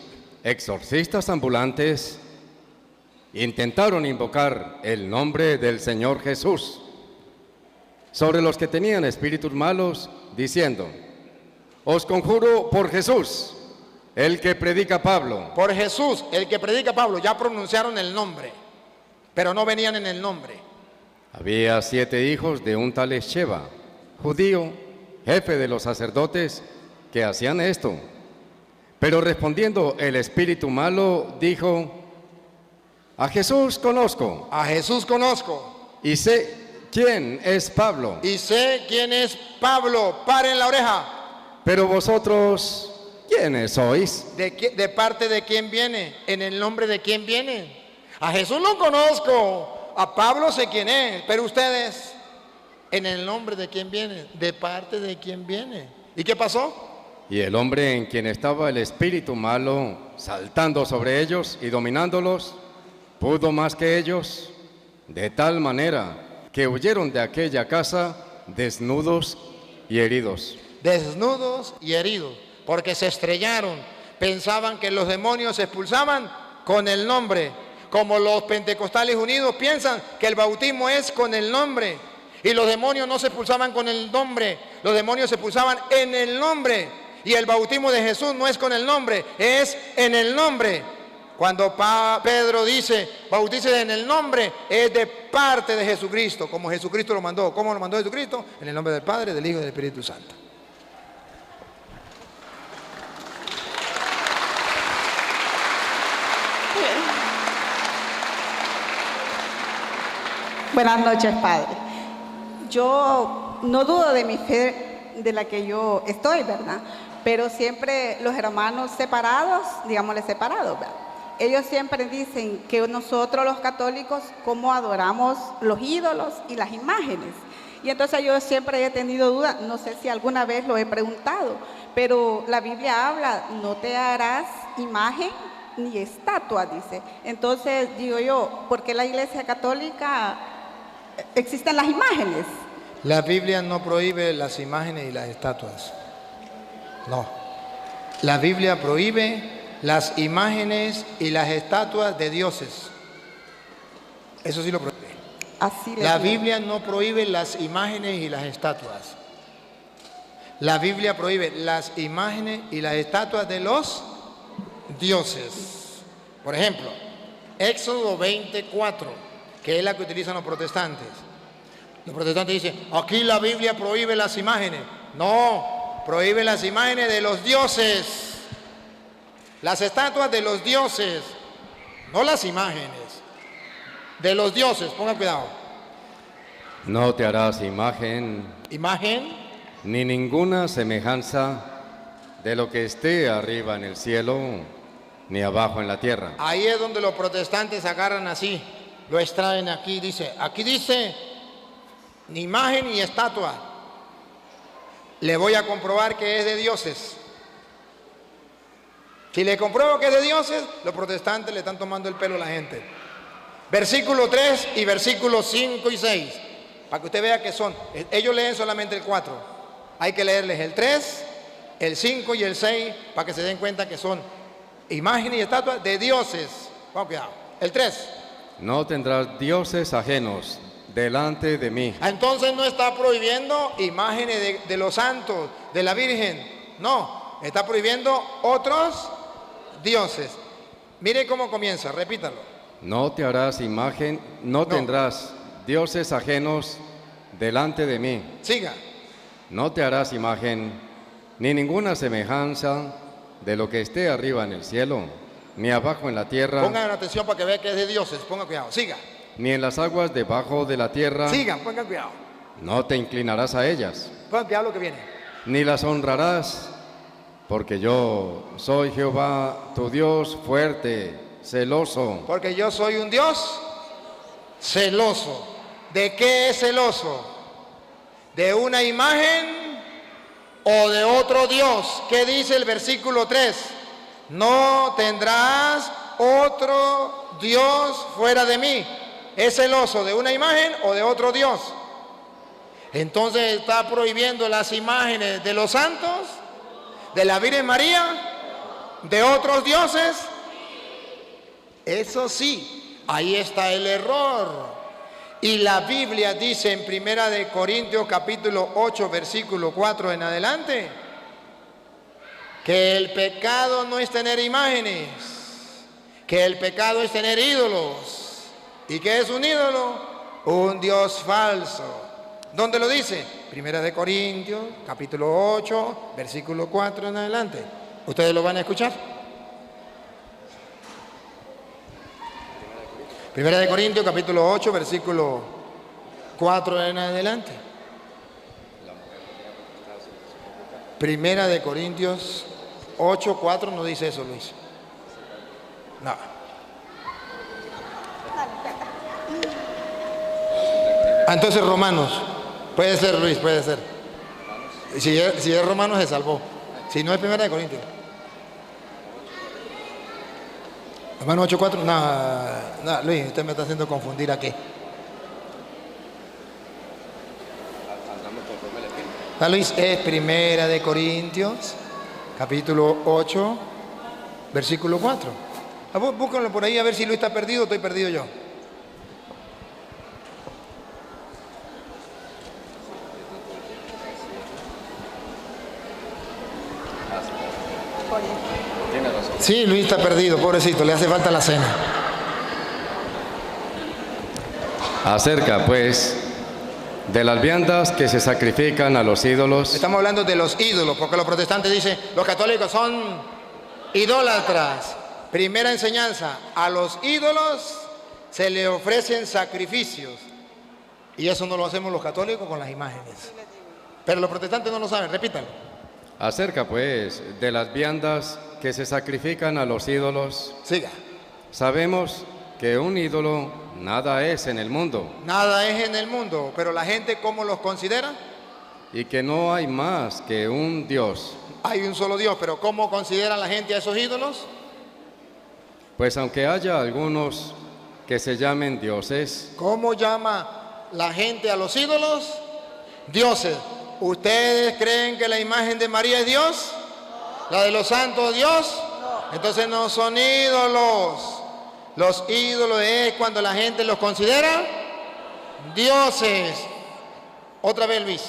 exorcistas ambulantes, intentaron invocar el nombre del Señor Jesús sobre los que tenían espíritus malos, diciendo, os conjuro por Jesús, el que predica Pablo. Por Jesús, el que predica Pablo, ya pronunciaron el nombre, pero no venían en el nombre. Había 7 hijos de un tal Sheba, judío, jefe de los sacerdotes, que hacían esto. Pero respondiendo el espíritu malo, dijo, a Jesús conozco. A Jesús conozco. Y sé quién es Pablo. Y sé quién es Pablo. Paren la oreja. Pero vosotros, ¿quiénes sois? ¿De parte de quién viene? ¿En el nombre de quién viene? A Jesús no conozco. A Pablo sé quién es, pero ustedes, ¿en el nombre de quién vienen? ¿De parte de quién viene? ¿Y qué pasó? Y el hombre en quien estaba el espíritu malo, saltando sobre ellos y dominándolos, pudo más que ellos, de tal manera que huyeron de aquella casa desnudos y heridos. Desnudos y heridos, porque se estrellaron, pensaban que los demonios se expulsaban con el nombre. Como los pentecostales unidos piensan que el bautismo es con el nombre. Y los demonios no se expulsaban con el nombre, los demonios se expulsaban en el nombre. Y el bautismo de Jesús no es con el nombre, es en el nombre. Cuando Pedro dice, bautice en el nombre, es de parte de Jesucristo, como Jesucristo lo mandó. ¿Cómo lo mandó Jesucristo? En el nombre del Padre, del Hijo y del Espíritu Santo. Buenas noches, Padre. Yo no dudo de mi fe de la que yo estoy, ¿verdad? Pero siempre los hermanos separados, digámosle separados, ¿verdad? Ellos siempre dicen que nosotros los católicos, cómo adoramos los ídolos y las imágenes. Y entonces yo siempre he tenido dudas, no sé si alguna vez lo he preguntado, pero la Biblia habla, no te harás imagen ni estatua, dice. Entonces digo yo, ¿por qué la Iglesia Católica existen las imágenes? La Biblia no prohíbe las imágenes y las estatuas. No. La Biblia prohíbe las imágenes y las estatuas de dioses. Eso sí lo prohíbe. Así La Biblia no prohíbe las imágenes y las estatuas. La Biblia prohíbe las imágenes y las estatuas de los dioses. Por ejemplo, Éxodo 24, que es la que utilizan los protestantes. Los protestantes dicen, aquí la Biblia prohíbe las imágenes. No, prohíbe las imágenes de los dioses. Las estatuas de los dioses, no las imágenes. De los dioses, pongan cuidado. No te harás imagen. ¿Imagen? Ni ninguna semejanza de lo que esté arriba en el cielo, ni abajo en la tierra. Ahí es donde los protestantes agarran así, lo extraen aquí dice, ni imagen ni estatua. Le voy a comprobar que es de dioses. Si le compruebo que es de dioses, los protestantes le están tomando el pelo a la gente. Versículo 3 y versículos 5 y 6, para que usted vea que son, ellos leen solamente el 4. Hay que leerles el 3, el 5 y el 6 para que se den cuenta que son imágenes y estatuas de dioses. Vamos, cuidado. El 3. No tendrás dioses ajenos delante de mí. Entonces no está prohibiendo imágenes de los santos, de la Virgen. No, está prohibiendo otros dioses. Mire cómo comienza, repítalo. No te harás imagen, no tendrás dioses ajenos delante de mí. Siga. No te harás imagen, ni ninguna semejanza de lo que esté arriba en el cielo, ni abajo en la tierra. Pongan atención para que vean que es de dioses. Pongan cuidado. Siga. Ni en las aguas debajo de la tierra. Sigan, pongan cuidado. No te inclinarás a ellas. Pongan cuidado lo que viene. Ni las honrarás, porque yo soy Jehová, tu Dios fuerte, celoso. Porque yo soy un Dios celoso. ¿De qué es celoso? ¿De una imagen o de otro Dios? ¿Qué dice el versículo 3? No tendrás otro Dios fuera de mí. ¿Es celoso de una imagen o de otro Dios? Entonces está prohibiendo las imágenes de los santos, de la Virgen María, de otros dioses. Eso sí, ahí está el error. Y la Biblia dice en 1 Corintios capítulo 8, versículo 4 en adelante, que el pecado no es tener imágenes, que el pecado es tener ídolos. ¿Y qué es un ídolo? Un Dios falso. ¿Dónde lo dice? 1 Corintios capítulo 8, versículo 4 en adelante. ¿Ustedes lo van a escuchar? 1 Corintios capítulo 8, versículo 4 en adelante. 1 Corintios 8, 4 no dice eso, Luis. No. Entonces Romanos. Puede ser, Luis, puede ser. Si es Romanos se salvó. Si no es 1 Corintios. Romanos 8:4, no, Luis, usted me está haciendo confundir aquí. Luis, es 1 Corintios, capítulo 8, versículo 4. Búsquenlo por ahí a ver si Luis está perdido o estoy perdido yo. Sí, Luis está perdido, pobrecito, le hace falta la cena. Acerca, pues, de las viandas que se sacrifican a los ídolos. Estamos hablando de los ídolos, porque los protestantes dicen, los católicos son idólatras. Primera enseñanza, a los ídolos se le ofrecen sacrificios. Y eso no lo hacemos los católicos con las imágenes. Pero los protestantes no lo saben, repítalo. Acerca, pues, de las viandas que se sacrifican a los ídolos. Siga. Sabemos que un ídolo nada es en el mundo. Nada es en el mundo, pero la gente ¿cómo los considera? Y que no hay más que un Dios. Hay un solo Dios, pero ¿cómo considera la gente a esos ídolos? Pues aunque haya algunos que se llamen dioses, ¿cómo llama la gente a los ídolos? Dioses. ¿Ustedes creen que la imagen de María es Dios? ¿La de los santos Dios? Entonces no son ídolos. Los ídolos es cuando la gente los considera dioses. Otra vez, Luis.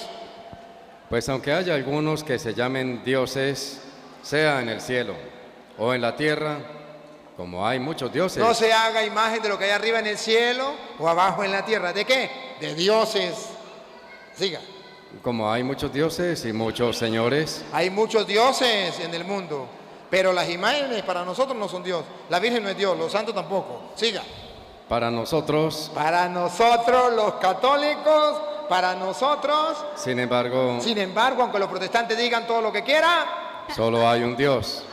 pues aunque haya algunos que se llamen dioses, sea en el cielo o en la tierra, como hay muchos dioses. No se haga imagen de lo que hay arriba en el cielo o abajo en la tierra. ¿De qué? De dioses. Siga. Como hay muchos dioses y muchos señores. Hay muchos dioses en el mundo, pero las imágenes para nosotros no son Dios. La Virgen no es Dios, los santos tampoco. Siga. Para nosotros, los católicos, para nosotros. sin embargo, Aunque los protestantes digan todo lo que quieran, solo hay un Dios.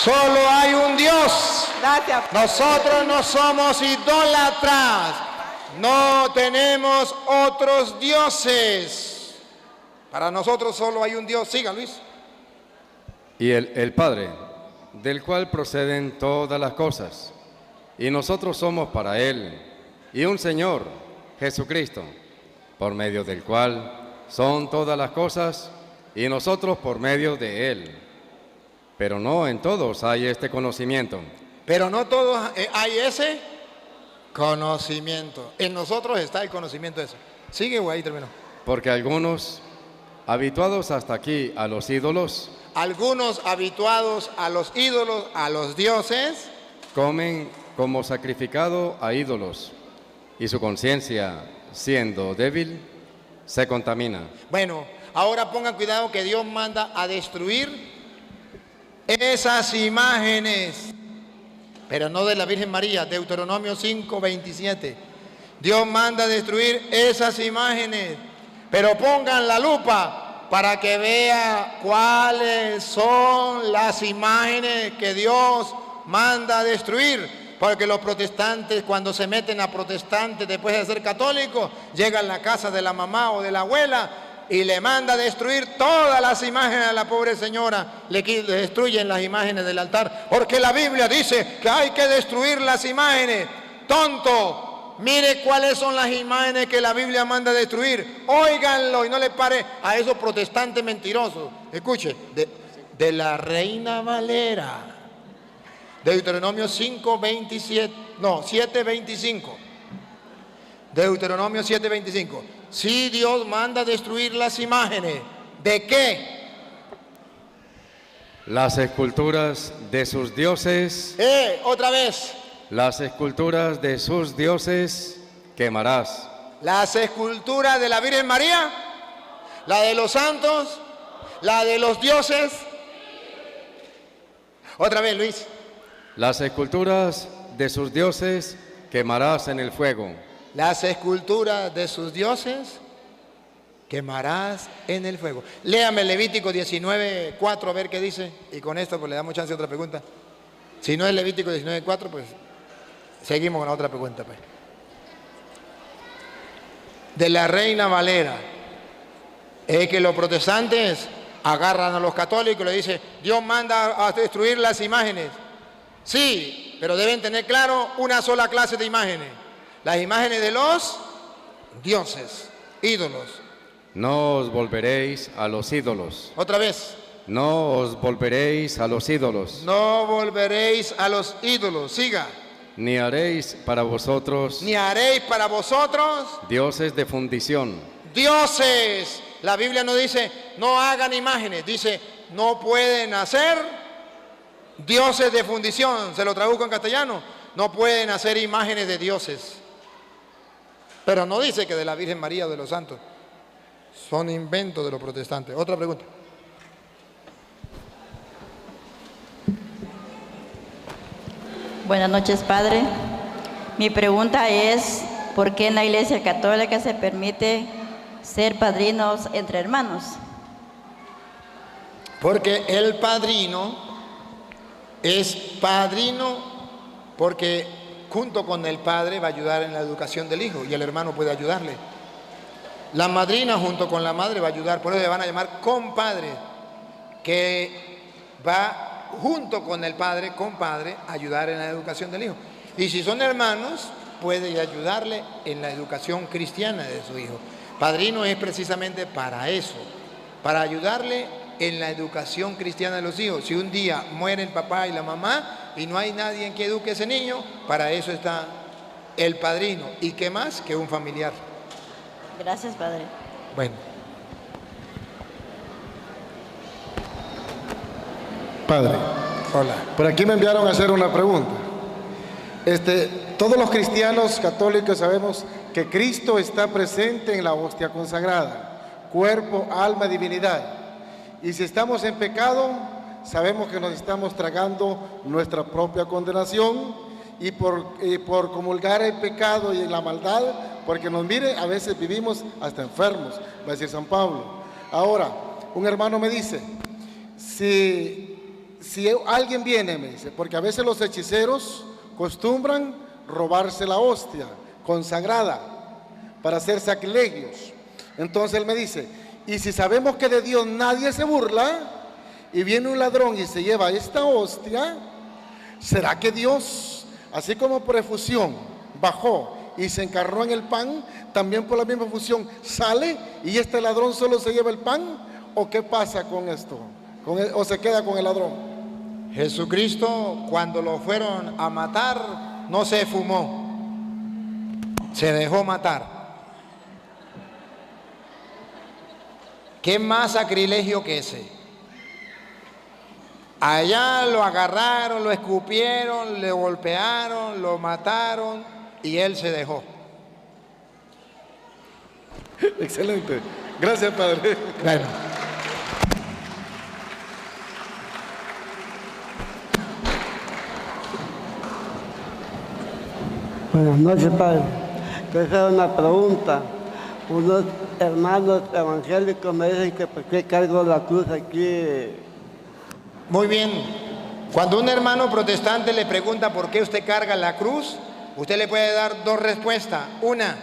solo hay un Dios. Gracias. Nosotros no somos idólatras. No tenemos otros dioses. Para nosotros solo hay un Dios. Siga, Luis. Y el Padre, del cual proceden todas las cosas. Y nosotros somos para Él. Y un Señor, Jesucristo, por medio del cual son todas las cosas, y nosotros por medio de Él. Pero no en todos hay este conocimiento. Pero no todos hay ese conocimiento. En nosotros está el conocimiento ese. Sigue, güey, ahí terminó. Porque algunos, habituados hasta aquí a los ídolos, algunos habituados a los ídolos, a los dioses, comen como sacrificado a ídolos, y su conciencia, siendo débil, se contamina. Bueno, ahora pongan cuidado que Dios manda a destruir esas imágenes, pero no de la Virgen María. Deuteronomio 5:27. Dios manda a destruir esas imágenes, pero pongan la lupa para que vea cuáles son las imágenes que Dios manda a destruir. Porque los protestantes, cuando se meten a protestantes después de ser católicos, llegan a la casa de la mamá o de la abuela y le manda a destruir todas las imágenes a la pobre señora. Le destruyen las imágenes del altar, porque la Biblia dice que hay que destruir las imágenes. Tonto, mire cuáles son las imágenes que la Biblia manda a destruir. Óiganlo y no le pare a esos protestantes mentirosos. Escuche, de la Reina Valera, Deuteronomio 7:25. Deuteronomio 7:25. Si Dios manda a destruir las imágenes, ¿de qué? Las esculturas de sus dioses. Otra vez. Las esculturas de sus dioses quemarás. Las esculturas de la Virgen María, la de los santos, la de los dioses. Otra vez, Luis. Las esculturas de sus dioses quemarás en el fuego. Las esculturas de sus dioses quemarás en el fuego. Léame Levítico 19:4 a ver qué dice. Y con esto pues le damos chance a otra pregunta. Si no es Levítico 19:4, pues seguimos con la otra pregunta, pues. De la Reina Valera. Es que los protestantes agarran a los católicos y le dicen, Dios manda a destruir las imágenes. Sí, pero deben tener claro una sola clase de imágenes. Las imágenes de los dioses, ídolos. No os volveréis a los ídolos. Otra vez. No os volveréis a los ídolos. No volveréis a los ídolos. Siga. Ni haréis para vosotros. Ni haréis para vosotros. Dioses de fundición. Dioses. La Biblia no dice, no hagan imágenes. Dice, no pueden hacer dioses de fundición. Se lo traduzco en castellano. No pueden hacer imágenes de dioses. Pero no dice que de la Virgen María o de los santos. Son inventos de los protestantes. Otra pregunta. Buenas noches, Padre. Mi pregunta es, ¿por qué en la Iglesia Católica se permite ser padrinos entre hermanos? Porque el padrino es padrino porque junto con el padre va a ayudar en la educación del hijo y el hermano puede ayudarle. La madrina junto con la madre va a ayudar, por eso le van a llamar compadre. que va junto con el padre, compadre, a ayudar en la educación del hijo. Y si son hermanos, puede ayudarle en la educación cristiana de su hijo. Padrino es precisamente para eso, para ayudarle en la educación cristiana de los hijos. Si un día muere el papá y la mamá y no hay nadie en que eduque a ese niño, para eso está el padrino. ¿Y qué más que un familiar? Gracias, padre. Bueno. Padre. Hola. Por aquí me enviaron a hacer una pregunta. Todos los cristianos católicos sabemos que Cristo está presente en la hostia consagrada, cuerpo, alma, divinidad. Y si estamos en pecado, sabemos que nos estamos tragando nuestra propia condenación y por comulgar el pecado y la maldad, porque nos mire, a veces vivimos hasta enfermos, va a decir San Pablo. Ahora, un hermano me dice, si alguien viene, me dice, porque a veces los hechiceros acostumbran robarse la hostia consagrada para hacer sacrilegios. Entonces él me dice, y si sabemos que de Dios nadie se burla y viene un ladrón y se lleva esta hostia, ¿será que Dios, así como por efusión bajó y se encarnó en el pan, también por la misma efusión sale y este ladrón solo se lleva el pan? ¿O qué pasa con esto? ¿O se queda con el ladrón? Jesucristo, cuando lo fueron a matar, no se fumó, se dejó matar. ¿Qué más sacrilegio que ese? Allá lo agarraron, lo escupieron, le golpearon, lo mataron y él se dejó. Excelente. Gracias, padre. Bueno. Buenas noches, padre. Quiero hacer una pregunta. Unos hermanos evangélicos me dicen que por qué cargo la cruz aquí. Muy bien. Cuando un hermano protestante le pregunta por qué usted carga la cruz, usted le puede dar dos respuestas. Una,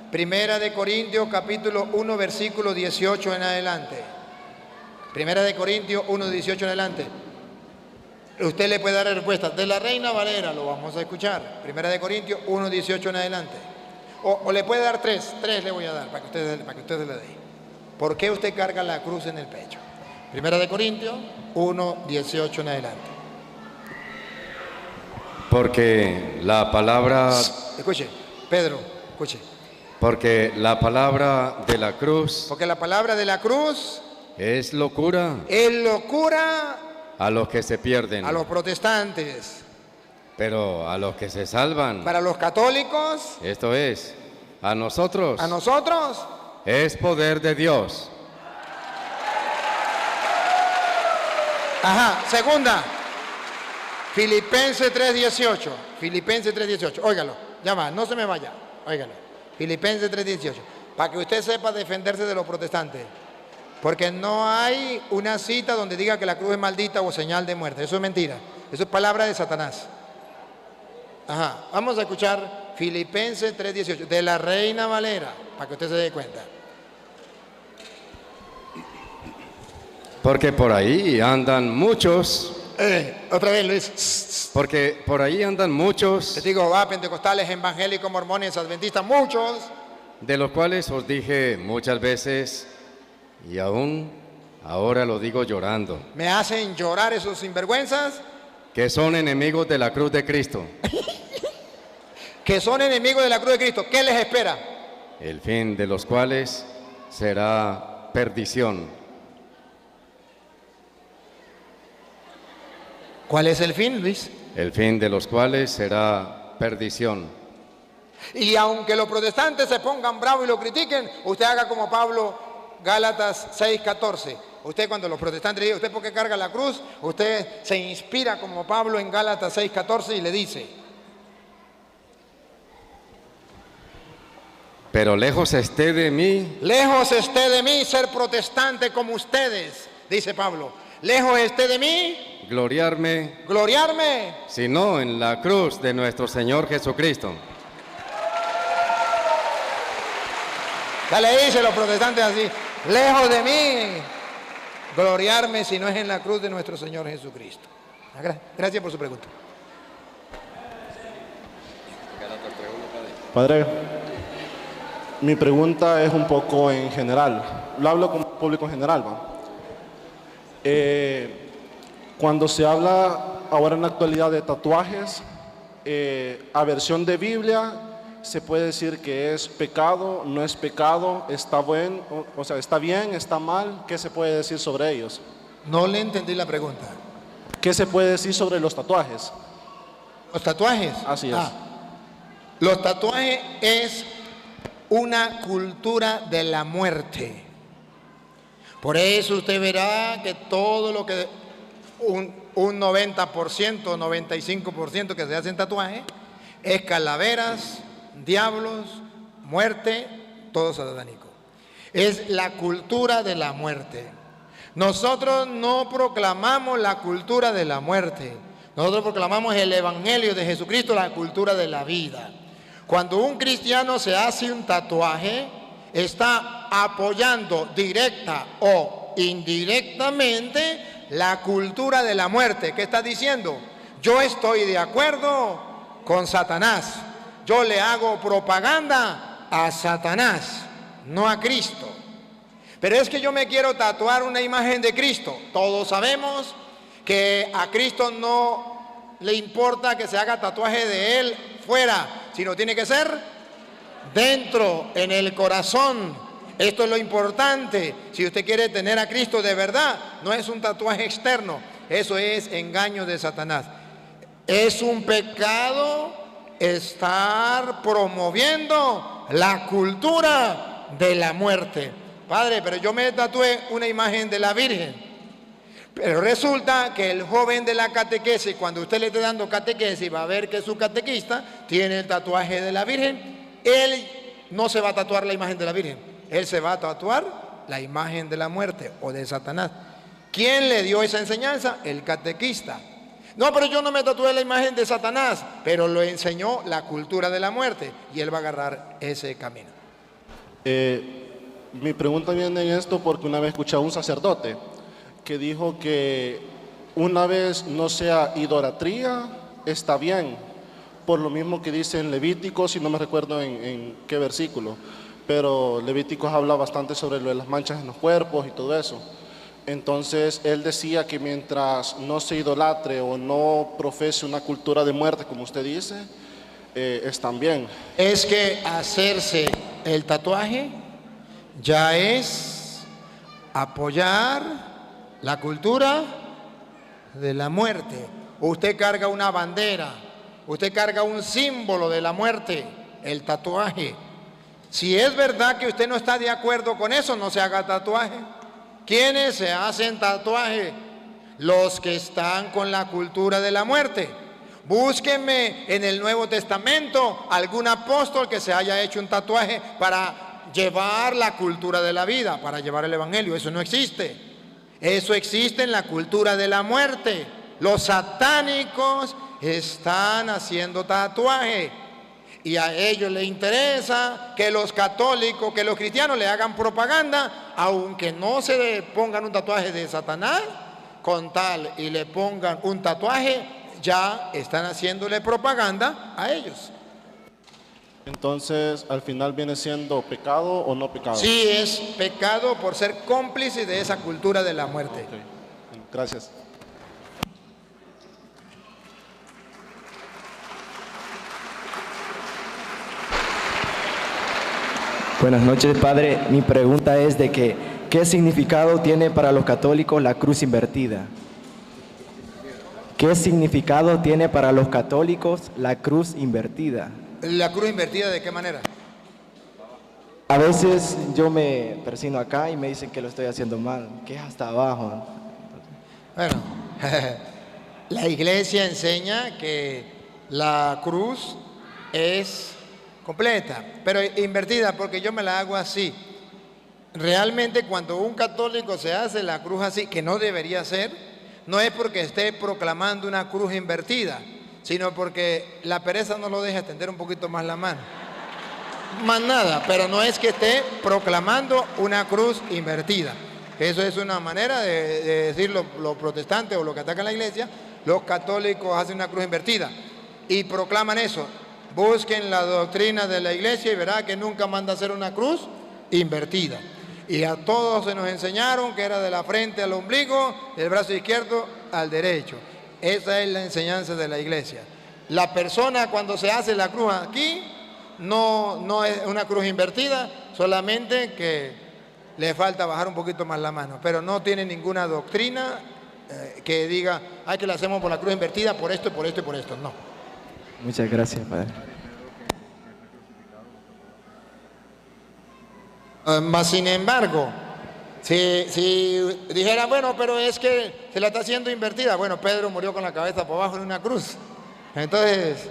Primera de Corintios capítulo 1 versículo 18 en adelante. Primera de Corintios 1, 18 en adelante. Usted le puede dar respuesta. De la Reina Valera lo vamos a escuchar. Primera de Corintios 1, 18 en adelante. O le puede dar tres le voy a dar para que usted le dé. ¿Por qué usted carga la cruz en el pecho? Primera de Corintios 1, 18 en adelante. Porque la palabra... Escuche, Pedro, escuche. Porque la palabra de la cruz... Porque la palabra de la cruz... Es locura. Es locura... A los que se pierden. A los protestantes. Pero a los que se salvan. Para los católicos. Esto es, a nosotros. A nosotros. Es poder de Dios. Ajá, segunda. Filipenses 3:18. Filipenses 3:18. Óigalo, ya va, no se me vaya. Óigalo. Filipenses 3:18. Para que usted sepa defenderse de los protestantes. Porque no hay una cita donde diga que la cruz es maldita o señal de muerte. Eso es mentira. Eso es palabra de Satanás. Ajá. Vamos a escuchar Filipenses 3:18 de la Reina Valera, para que usted se dé cuenta. Porque por ahí andan muchos. Otra vez, Luis. Porque por ahí andan muchos. Les digo, pentecostales, evangélicos, mormones, adventistas, muchos. De los cuales os dije muchas veces. Y aún ahora lo digo llorando. Me hacen llorar esos sinvergüenzas. Que son enemigos de la cruz de Cristo. Que son enemigos de la cruz de Cristo. ¿Qué les espera? El fin de los cuales será perdición. ¿Cuál es el fin, Luis? El fin de los cuales será perdición. Y aunque los protestantes se pongan bravos y lo critiquen, usted haga como Pablo. Gálatas 6:14. Usted cuando los protestantes le digan, ¿usted por qué carga la cruz? Usted se inspira como Pablo en Gálatas 6:14 y le dice. Pero lejos esté de mí. Lejos esté de mí ser protestante como ustedes, dice Pablo. Lejos esté de mí. Gloriarme. Gloriarme. Sino en la cruz de nuestro Señor Jesucristo. Ya le dicen los protestantes así. Lejos de mí gloriarme si no es en la cruz de nuestro Señor Jesucristo? Gracias por su pregunta. Padre, mi pregunta es un poco en general. Lo hablo con el público en general, ¿va? Cuando se habla ahora en la actualidad de tatuajes, a versión de Biblia, se puede decir que es pecado, no es pecado, está bien, o sea, está bien, está mal. ¿Qué se puede decir sobre ellos? No le entendí la pregunta. ¿Qué se puede decir sobre los tatuajes? ¿Los tatuajes? Así es. Los tatuajes es una cultura de la muerte. Por eso usted verá que todo lo que un 90%, 95% que se hacen tatuajes es calaveras, diablos, muerte, todo satánico. Es la cultura de la muerte. Nosotros no proclamamos la cultura de la muerte. Nosotros proclamamos el Evangelio de Jesucristo, la cultura de la vida. Cuando un cristiano se hace un tatuaje, está apoyando directa o indirectamente la cultura de la muerte. ¿Qué está diciendo? Yo estoy de acuerdo con Satanás. Yo le hago propaganda a Satanás, no a Cristo. Pero es que yo me quiero tatuar una imagen de Cristo. Todos sabemos que a Cristo no le importa que se haga tatuaje de Él fuera, sino tiene que ser dentro, en el corazón. Esto es lo importante. Si usted quiere tener a Cristo de verdad, no es un tatuaje externo. Eso es engaño de Satanás. Es un pecado estar promoviendo la cultura de la muerte. Padre, pero yo me tatué una imagen de la Virgen. Pero resulta que el joven de la catequesis, cuando usted le esté dando catequesis, va a ver que su catequista tiene el tatuaje de la Virgen. Él no se va a tatuar la imagen de la Virgen. Él se va a tatuar la imagen de la muerte o de Satanás. ¿Quién le dio esa enseñanza? El catequista. No, pero yo no me tatué la imagen de Satanás, pero lo enseñó la cultura de la muerte y él va a agarrar ese camino. Mi pregunta viene en esto porque una vez escuché a un sacerdote que dijo que una vez no sea idolatría, está bien. Por lo mismo que dice en Levíticos, y no me recuerdo en qué versículo, pero Levíticos habla bastante sobre lo de las manchas en los cuerpos y todo eso. Entonces él decía que mientras no se idolatre o no profese una cultura de muerte, como usted dice, están bien. Es que hacerse el tatuaje ya es apoyar la cultura de la muerte. Usted carga una bandera, usted carga un símbolo de la muerte, el tatuaje. Si es verdad que usted no está de acuerdo con eso, no se haga tatuaje. ¿Quiénes se hacen tatuaje? Los que están con la cultura de la muerte. Búsquenme en el Nuevo Testamento algún apóstol que se haya hecho un tatuaje para llevar la cultura de la vida, para llevar el Evangelio. Eso no existe. Eso existe en la cultura de la muerte. Los satánicos están haciendo tatuaje y a ellos les interesa que los católicos, que los cristianos le hagan propaganda, aunque no se le pongan un tatuaje de Satanás, con tal y le pongan un tatuaje, ya están haciéndole propaganda a ellos. Entonces, al final viene siendo pecado o no pecado. Sí, es pecado por ser cómplice de esa cultura de la muerte. Okay. Gracias. Buenas noches, Padre. Mi pregunta es de que, ¿qué significado tiene para los católicos la cruz invertida? ¿Qué significado tiene para los católicos la cruz invertida? ¿La cruz invertida de qué manera? A veces yo me persino acá y me dicen que lo estoy haciendo mal, que es hasta abajo. Bueno, la iglesia enseña que la cruz es completa, pero invertida, porque yo me la hago así. Realmente cuando un católico se hace la cruz así, que no debería ser, no es porque esté proclamando una cruz invertida, sino porque la pereza no lo deja extender un poquito más la mano. Más nada, pero no es que esté proclamando una cruz invertida. Eso es una manera de decir los protestantes o los que atacan la iglesia. Los católicos hacen una cruz invertida y proclaman eso. Busquen la doctrina de la iglesia y verá que nunca manda a hacer una cruz invertida. Y a todos se nos enseñaron que era de la frente al ombligo, del brazo izquierdo al derecho. Esa es la enseñanza de la iglesia. La persona cuando se hace la cruz aquí, no es una cruz invertida, solamente que le falta bajar un poquito más la mano, pero no tiene ninguna doctrina que diga, ay, que la hacemos por la cruz invertida, por esto, por esto y por esto. No. Muchas gracias, padre. Mas sin embargo, si dijera, bueno, pero es que se la está haciendo invertida. Bueno, Pedro murió con la cabeza por abajo en una cruz. Entonces,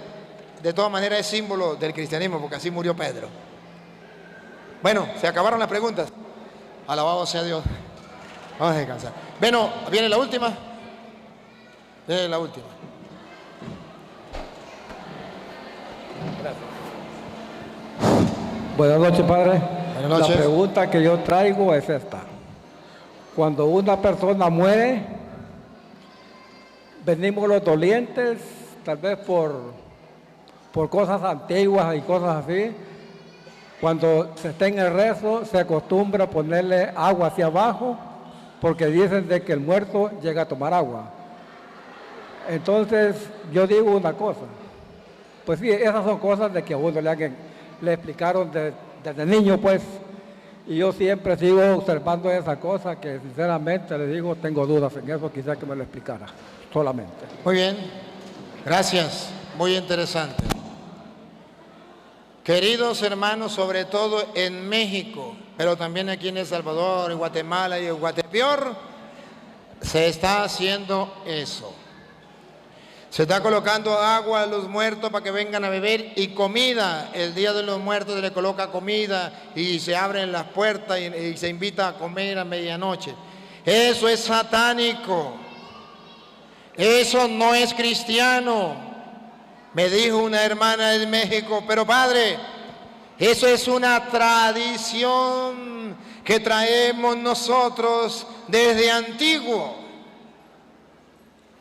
de todas maneras es símbolo del cristianismo, porque así murió Pedro. Bueno, se acabaron las preguntas. Alabado sea Dios. Vamos a descansar. Bueno, viene la última. Viene la última. Buenas noches, padre. Buenas noches. La pregunta que yo traigo es esta. Cuando una persona muere, venimos los dolientes, tal vez por cosas antiguas y cosas así. Cuando se está en el rezo, se acostumbra a ponerle agua hacia abajo, porque dicen de que el muerto llega a tomar agua. Entonces, yo digo una cosa. Pues sí, esas son cosas de que a uno le explicaron desde niño, pues. Y yo siempre sigo observando esa cosa que sinceramente le digo, tengo dudas en eso, quizás que me lo explicara, solamente. Muy bien, gracias, muy interesante. Queridos hermanos, sobre todo en México, pero también aquí en El Salvador, en Guatemala y en Guatepeor, se está haciendo eso. Se está colocando agua a los muertos para que vengan a beber y comida. El día de los muertos se le coloca comida y se abren las puertas y se invita a comer a medianoche. Eso es satánico. Eso no es cristiano. Me dijo una hermana de México, pero padre, eso es una tradición que traemos nosotros desde antiguo.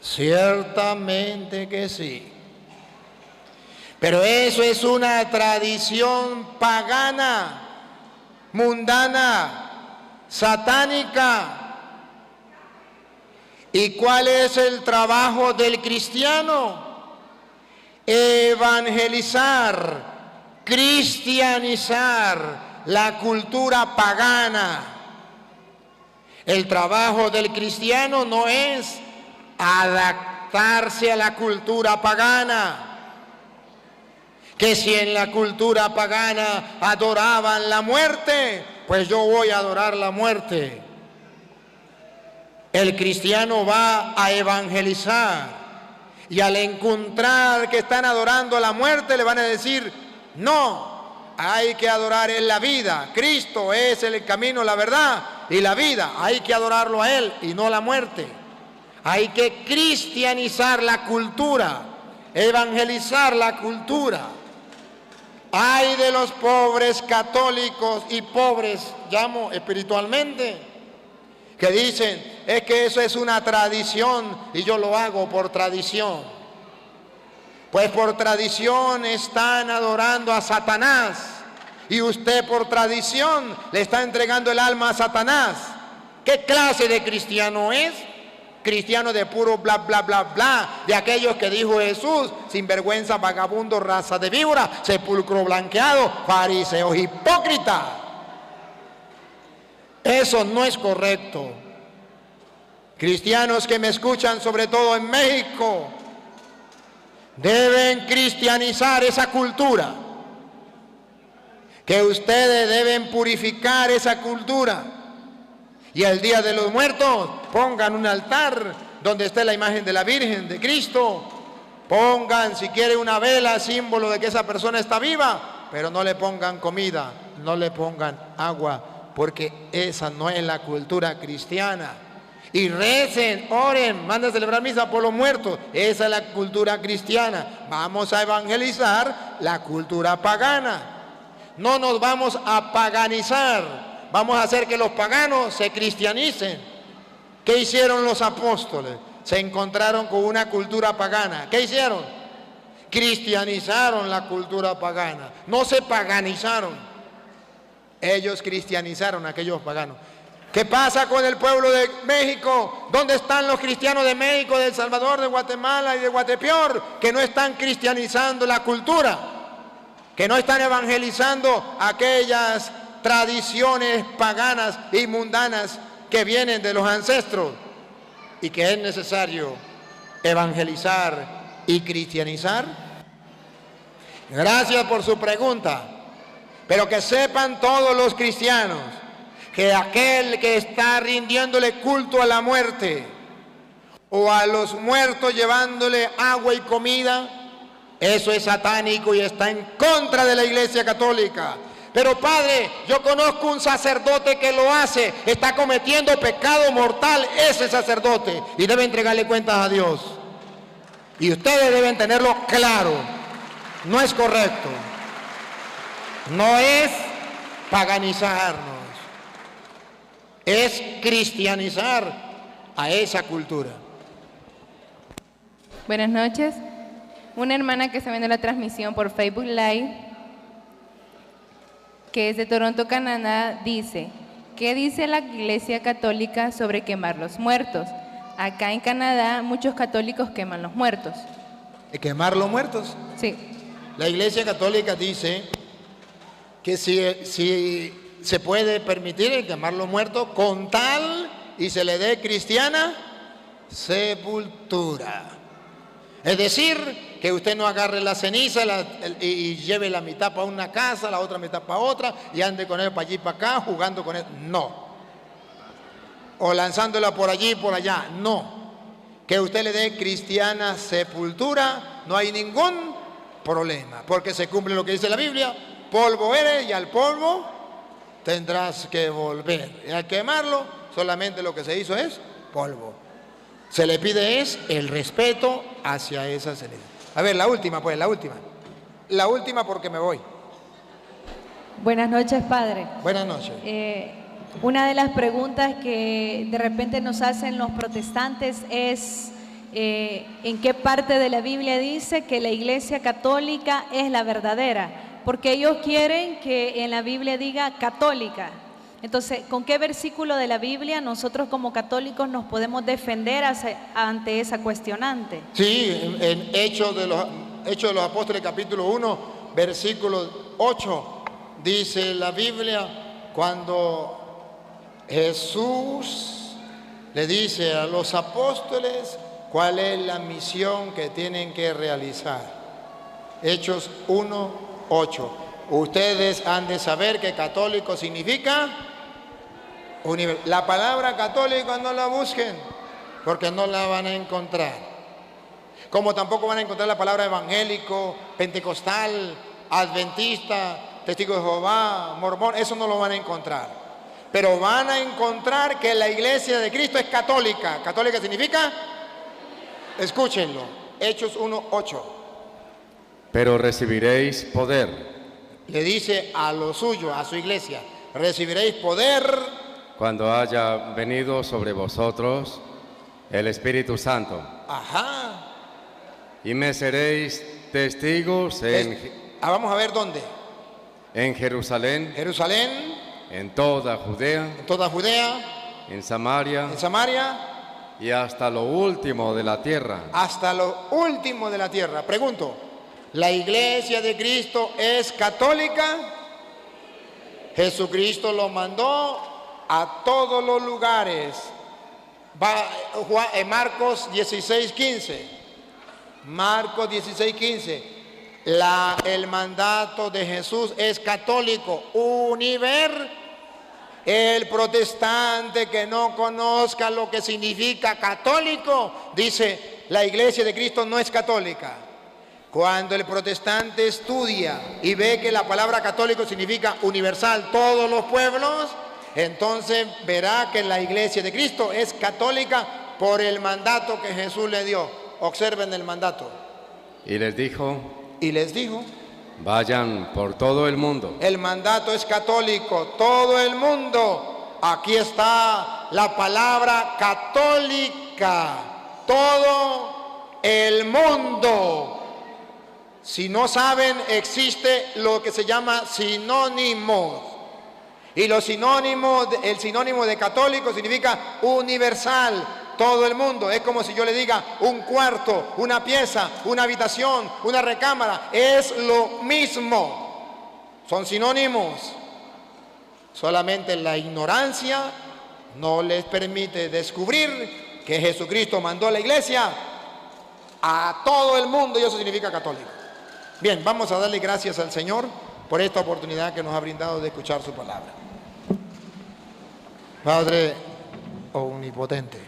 Ciertamente que sí. Pero eso es una tradición pagana, mundana, satánica. ¿Y cuál es el trabajo del cristiano? Evangelizar, cristianizar la cultura pagana. El trabajo del cristiano no es adaptarse a la cultura pagana. Que si en la cultura pagana adoraban la muerte, pues yo voy a adorar la muerte. El cristiano va a evangelizar y al encontrar que están adorando a la muerte le van a decir, no, hay que adorar en la vida. Cristo es el camino, la verdad y la vida. Hay que adorarlo a Él y no a la muerte. Hay que cristianizar la cultura, evangelizar la cultura. Ay de los pobres católicos y pobres, llamo espiritualmente, que dicen, es que eso es una tradición y yo lo hago por tradición. Pues por tradición están adorando a Satanás y usted por tradición le está entregando el alma a Satanás. ¿Qué clase de cristiano es? Cristiano de puro bla, bla, bla, bla, de aquellos que dijo Jesús, sinvergüenza, vagabundo, raza de víbora, sepulcro blanqueado, fariseos hipócritas. Eso no es correcto. Cristianos que me escuchan, sobre todo en México, deben cristianizar esa cultura. Que ustedes deben purificar esa cultura. Y el día de los muertos pongan un altar donde esté la imagen de la Virgen, de Cristo. Pongan, si quiere, una vela, símbolo de que esa persona está viva, pero no le pongan comida, no le pongan agua, porque esa no es la cultura cristiana. Y recen, oren, manden a celebrar misa por los muertos. Esa es la cultura cristiana. Vamos a evangelizar la cultura pagana. No nos vamos a paganizar. vamos a hacer que los paganos se cristianicen. ¿Qué hicieron los apóstoles? Se encontraron con una cultura pagana. ¿Qué hicieron? Cristianizaron la cultura pagana. No se paganizaron. Ellos cristianizaron a aquellos paganos. ¿Qué pasa con el pueblo de México? ¿Dónde están los cristianos de México, de El Salvador, de Guatemala y de Guatepeor? Que no están cristianizando la cultura, que no están evangelizando aquellas tradiciones paganas y mundanas que vienen de los ancestros, y que es necesario evangelizar y cristianizar. Gracias por su pregunta, pero que sepan todos los cristianos que aquel que está rindiéndole culto a la muerte o a los muertos llevándole agua y comida, eso es satánico y está en contra de la Iglesia Católica. Pero padre, yo conozco un sacerdote que lo hace, está cometiendo pecado mortal ese sacerdote y debe entregarle cuentas a Dios. Y ustedes deben tenerlo claro, no es correcto, no es paganizarnos, es cristianizar a esa cultura. Buenas noches. Una hermana que está viendo la transmisión por Facebook Live, que es de Toronto, Canadá, dice: ¿qué dice la Iglesia Católica sobre quemar los muertos? Acá en Canadá muchos católicos queman los muertos. ¿Quemar los muertos? Sí. La Iglesia Católica dice que si se puede permitir el quemar los muertos con tal y se le dé cristiana sepultura. Es decir, que usted no agarre la ceniza y lleve la mitad para una casa, la otra mitad para otra, y ande con él para allí y para acá, jugando con él. No. O lanzándola por allí y por allá. No. Que usted le dé cristiana sepultura, no hay ningún problema, porque se cumple lo que dice la Biblia: polvo eres y al polvo tendrás que volver. Y al quemarlo, solamente lo que se hizo es polvo. Se le pide es el respeto hacia esa ceniza. A ver, la última, pues, la última. La última porque me voy. Buenas noches, padre. Buenas noches. Una de las preguntas que de repente nos hacen los protestantes es ¿en qué parte de la Biblia dice que la Iglesia Católica es la verdadera? Porque ellos quieren que en la Biblia diga católica. Entonces, ¿con qué versículo de la Biblia nosotros como católicos nos podemos defender ante esa cuestionante? Sí, en Hechos de los Apóstoles capítulo 1, versículo 8, dice la Biblia, cuando Jesús le dice a los apóstoles cuál es la misión que tienen que realizar. Hechos 1, 8. Ustedes han de saber que católico significa la palabra católico no la busquen, porque no la van a encontrar. Como tampoco van a encontrar la palabra evangélico, pentecostal, adventista, testigo de Jehová, mormón, eso no lo van a encontrar. Pero van a encontrar que la Iglesia de Cristo es católica. ¿Católica significa? Escúchenlo, Hechos 1, 8. Pero recibiréis poder. Le dice a lo suyo, a su iglesia: recibiréis poder cuando haya venido sobre vosotros el Espíritu Santo. Ajá. Y me seréis testigos vamos a ver dónde. En Jerusalén. Jerusalén. En toda Judea. En toda Judea. En Samaria. En Samaria. Y hasta lo último de la tierra. Hasta lo último de la tierra. Pregunto, ¿la Iglesia de Cristo es católica? Jesucristo lo mandó a todos los lugares. Marcos 16:15. Marcos 16:15. El mandato de Jesús es católico, universal. El protestante que no conozca lo que significa católico, dice, la Iglesia de Cristo no es católica. Cuando el protestante estudia y ve que la palabra católico significa universal, todos los pueblos, entonces verá que la Iglesia de Cristo es católica por el mandato que Jesús le dio. Observen el mandato. Y les dijo. Y les dijo. Vayan por todo el mundo. El mandato es católico, todo el mundo. Aquí está la palabra católica, todo el mundo. Si no saben, existe lo que se llama sinónimos. Y los sinónimos, el sinónimo de católico significa universal, todo el mundo. Es como si yo le diga un cuarto, una pieza, una habitación, una recámara. Es lo mismo. Son sinónimos. Solamente la ignorancia no les permite descubrir que Jesucristo mandó a la iglesia a todo el mundo y eso significa católico. Bien, vamos a darle gracias al Señor por esta oportunidad que nos ha brindado de escuchar su palabra. Padre omnipotente,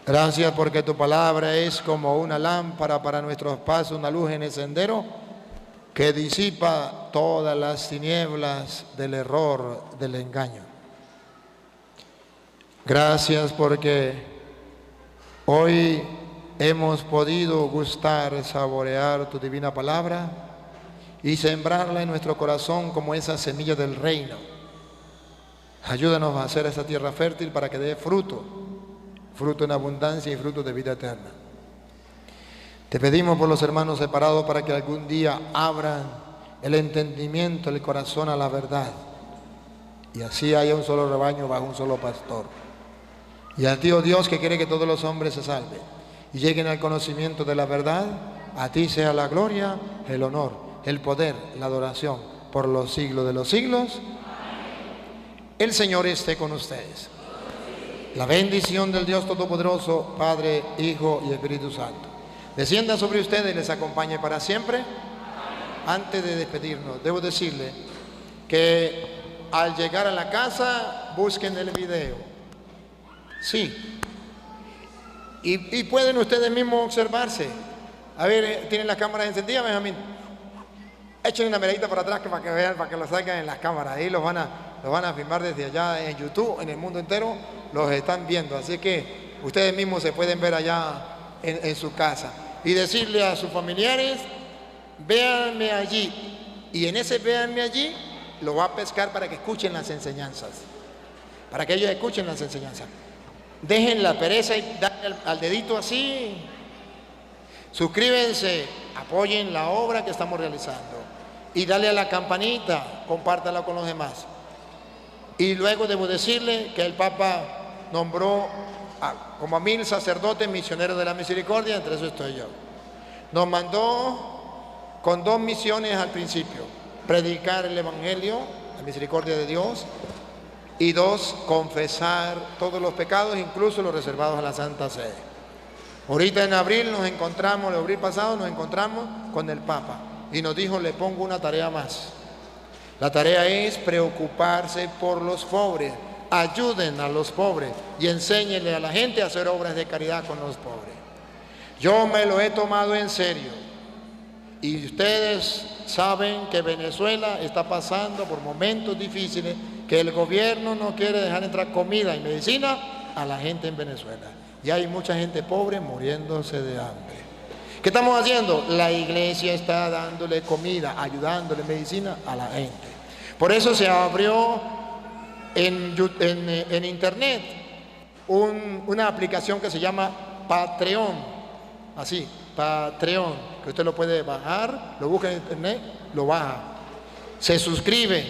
gracias porque tu palabra es como una lámpara para nuestros pasos, una luz en el sendero que disipa todas las tinieblas del error, del engaño. Gracias porque hoy hemos podido gustar, saborear tu divina palabra y sembrarla en nuestro corazón como esa semilla del reino. Ayúdanos a hacer esa tierra fértil para que dé fruto, fruto en abundancia y fruto de vida eterna. Te pedimos por los hermanos separados para que algún día abran el entendimiento, el corazón a la verdad y así haya un solo rebaño bajo un solo pastor. Y a ti, oh Dios, que quiere que todos los hombres se salven y lleguen al conocimiento de la verdad, a ti sea la gloria, el honor, el poder, la adoración por los siglos de los siglos. El Señor esté con ustedes. La bendición del Dios Todopoderoso, Padre, Hijo y Espíritu Santo, descienda sobre ustedes y les acompañe para siempre. Antes de despedirnos, debo decirle que al llegar a la casa, busquen el video. Sí. Y pueden ustedes mismos observarse. A ver, ¿tienen las cámaras encendidas, Benjamín? Echen una miradita para atrás para que vean, para que lo salgan en las cámaras. Ahí los van a filmar desde allá en YouTube, en el mundo entero, los están viendo. Así que ustedes mismos se pueden ver allá en su casa. Y decirle a sus familiares, véanme allí. Y en ese véanme allí, lo va a pescar para que escuchen las enseñanzas. Para que ellos escuchen las enseñanzas. Dejen la pereza y dan al dedito así. Suscríbanse, apoyen la obra que estamos realizando. Y dale a la campanita, compártala con los demás. Y luego debo decirle que el Papa nombró como a 1000 sacerdotes misioneros de la misericordia, entre eso estoy yo. Nos mandó con 2 misiones al principio: predicar el Evangelio, la misericordia de Dios, y 2, confesar todos los pecados, incluso los reservados a la Santa Sede. Ahorita en abril nos encontramos, el abril pasado nos encontramos con el Papa y nos dijo, le pongo una tarea más. La tarea es preocuparse por los pobres. Ayuden a los pobres y enséñenle a la gente a hacer obras de caridad con los pobres. Yo me lo he tomado en serio y ustedes saben que Venezuela está pasando por momentos difíciles, que el gobierno no quiere dejar entrar comida y medicina a la gente en Venezuela. Y hay mucha gente pobre muriéndose de hambre. ¿Qué estamos haciendo? La iglesia está dándole comida, ayudándole medicina a la gente. Por eso se abrió en internet una aplicación que se llama Patreon. Así, Patreon, que usted lo puede bajar, lo busca en internet, lo baja. Se suscribe,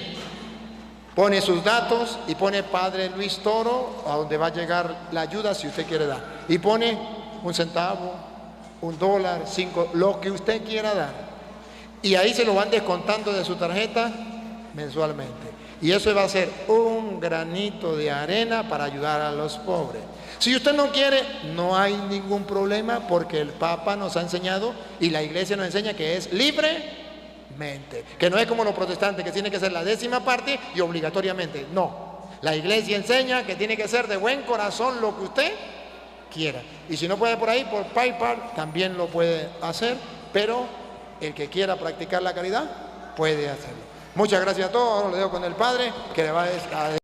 pone sus datos y pone Padre Luis Toro, a donde va a llegar la ayuda si usted quiere dar. Y pone 1 centavo, $1, 5, lo que usted quiera dar. Y ahí se lo van descontando de su tarjeta mensualmente. Y eso va a ser un granito de arena para ayudar a los pobres. Si usted no quiere, no hay ningún problema, porque el Papa nos ha enseñado y la iglesia nos enseña que es libremente, que no es como los protestantes, que tiene que ser la 10ª parte y obligatoriamente. No, la iglesia enseña que tiene que ser de buen corazón lo que usted quiera. Y si no puede por ahí, por PayPal también lo puede hacer, pero el que quiera practicar la caridad puede hacerlo. Muchas gracias a todos. Ahora lo dejo con el Padre, que le va a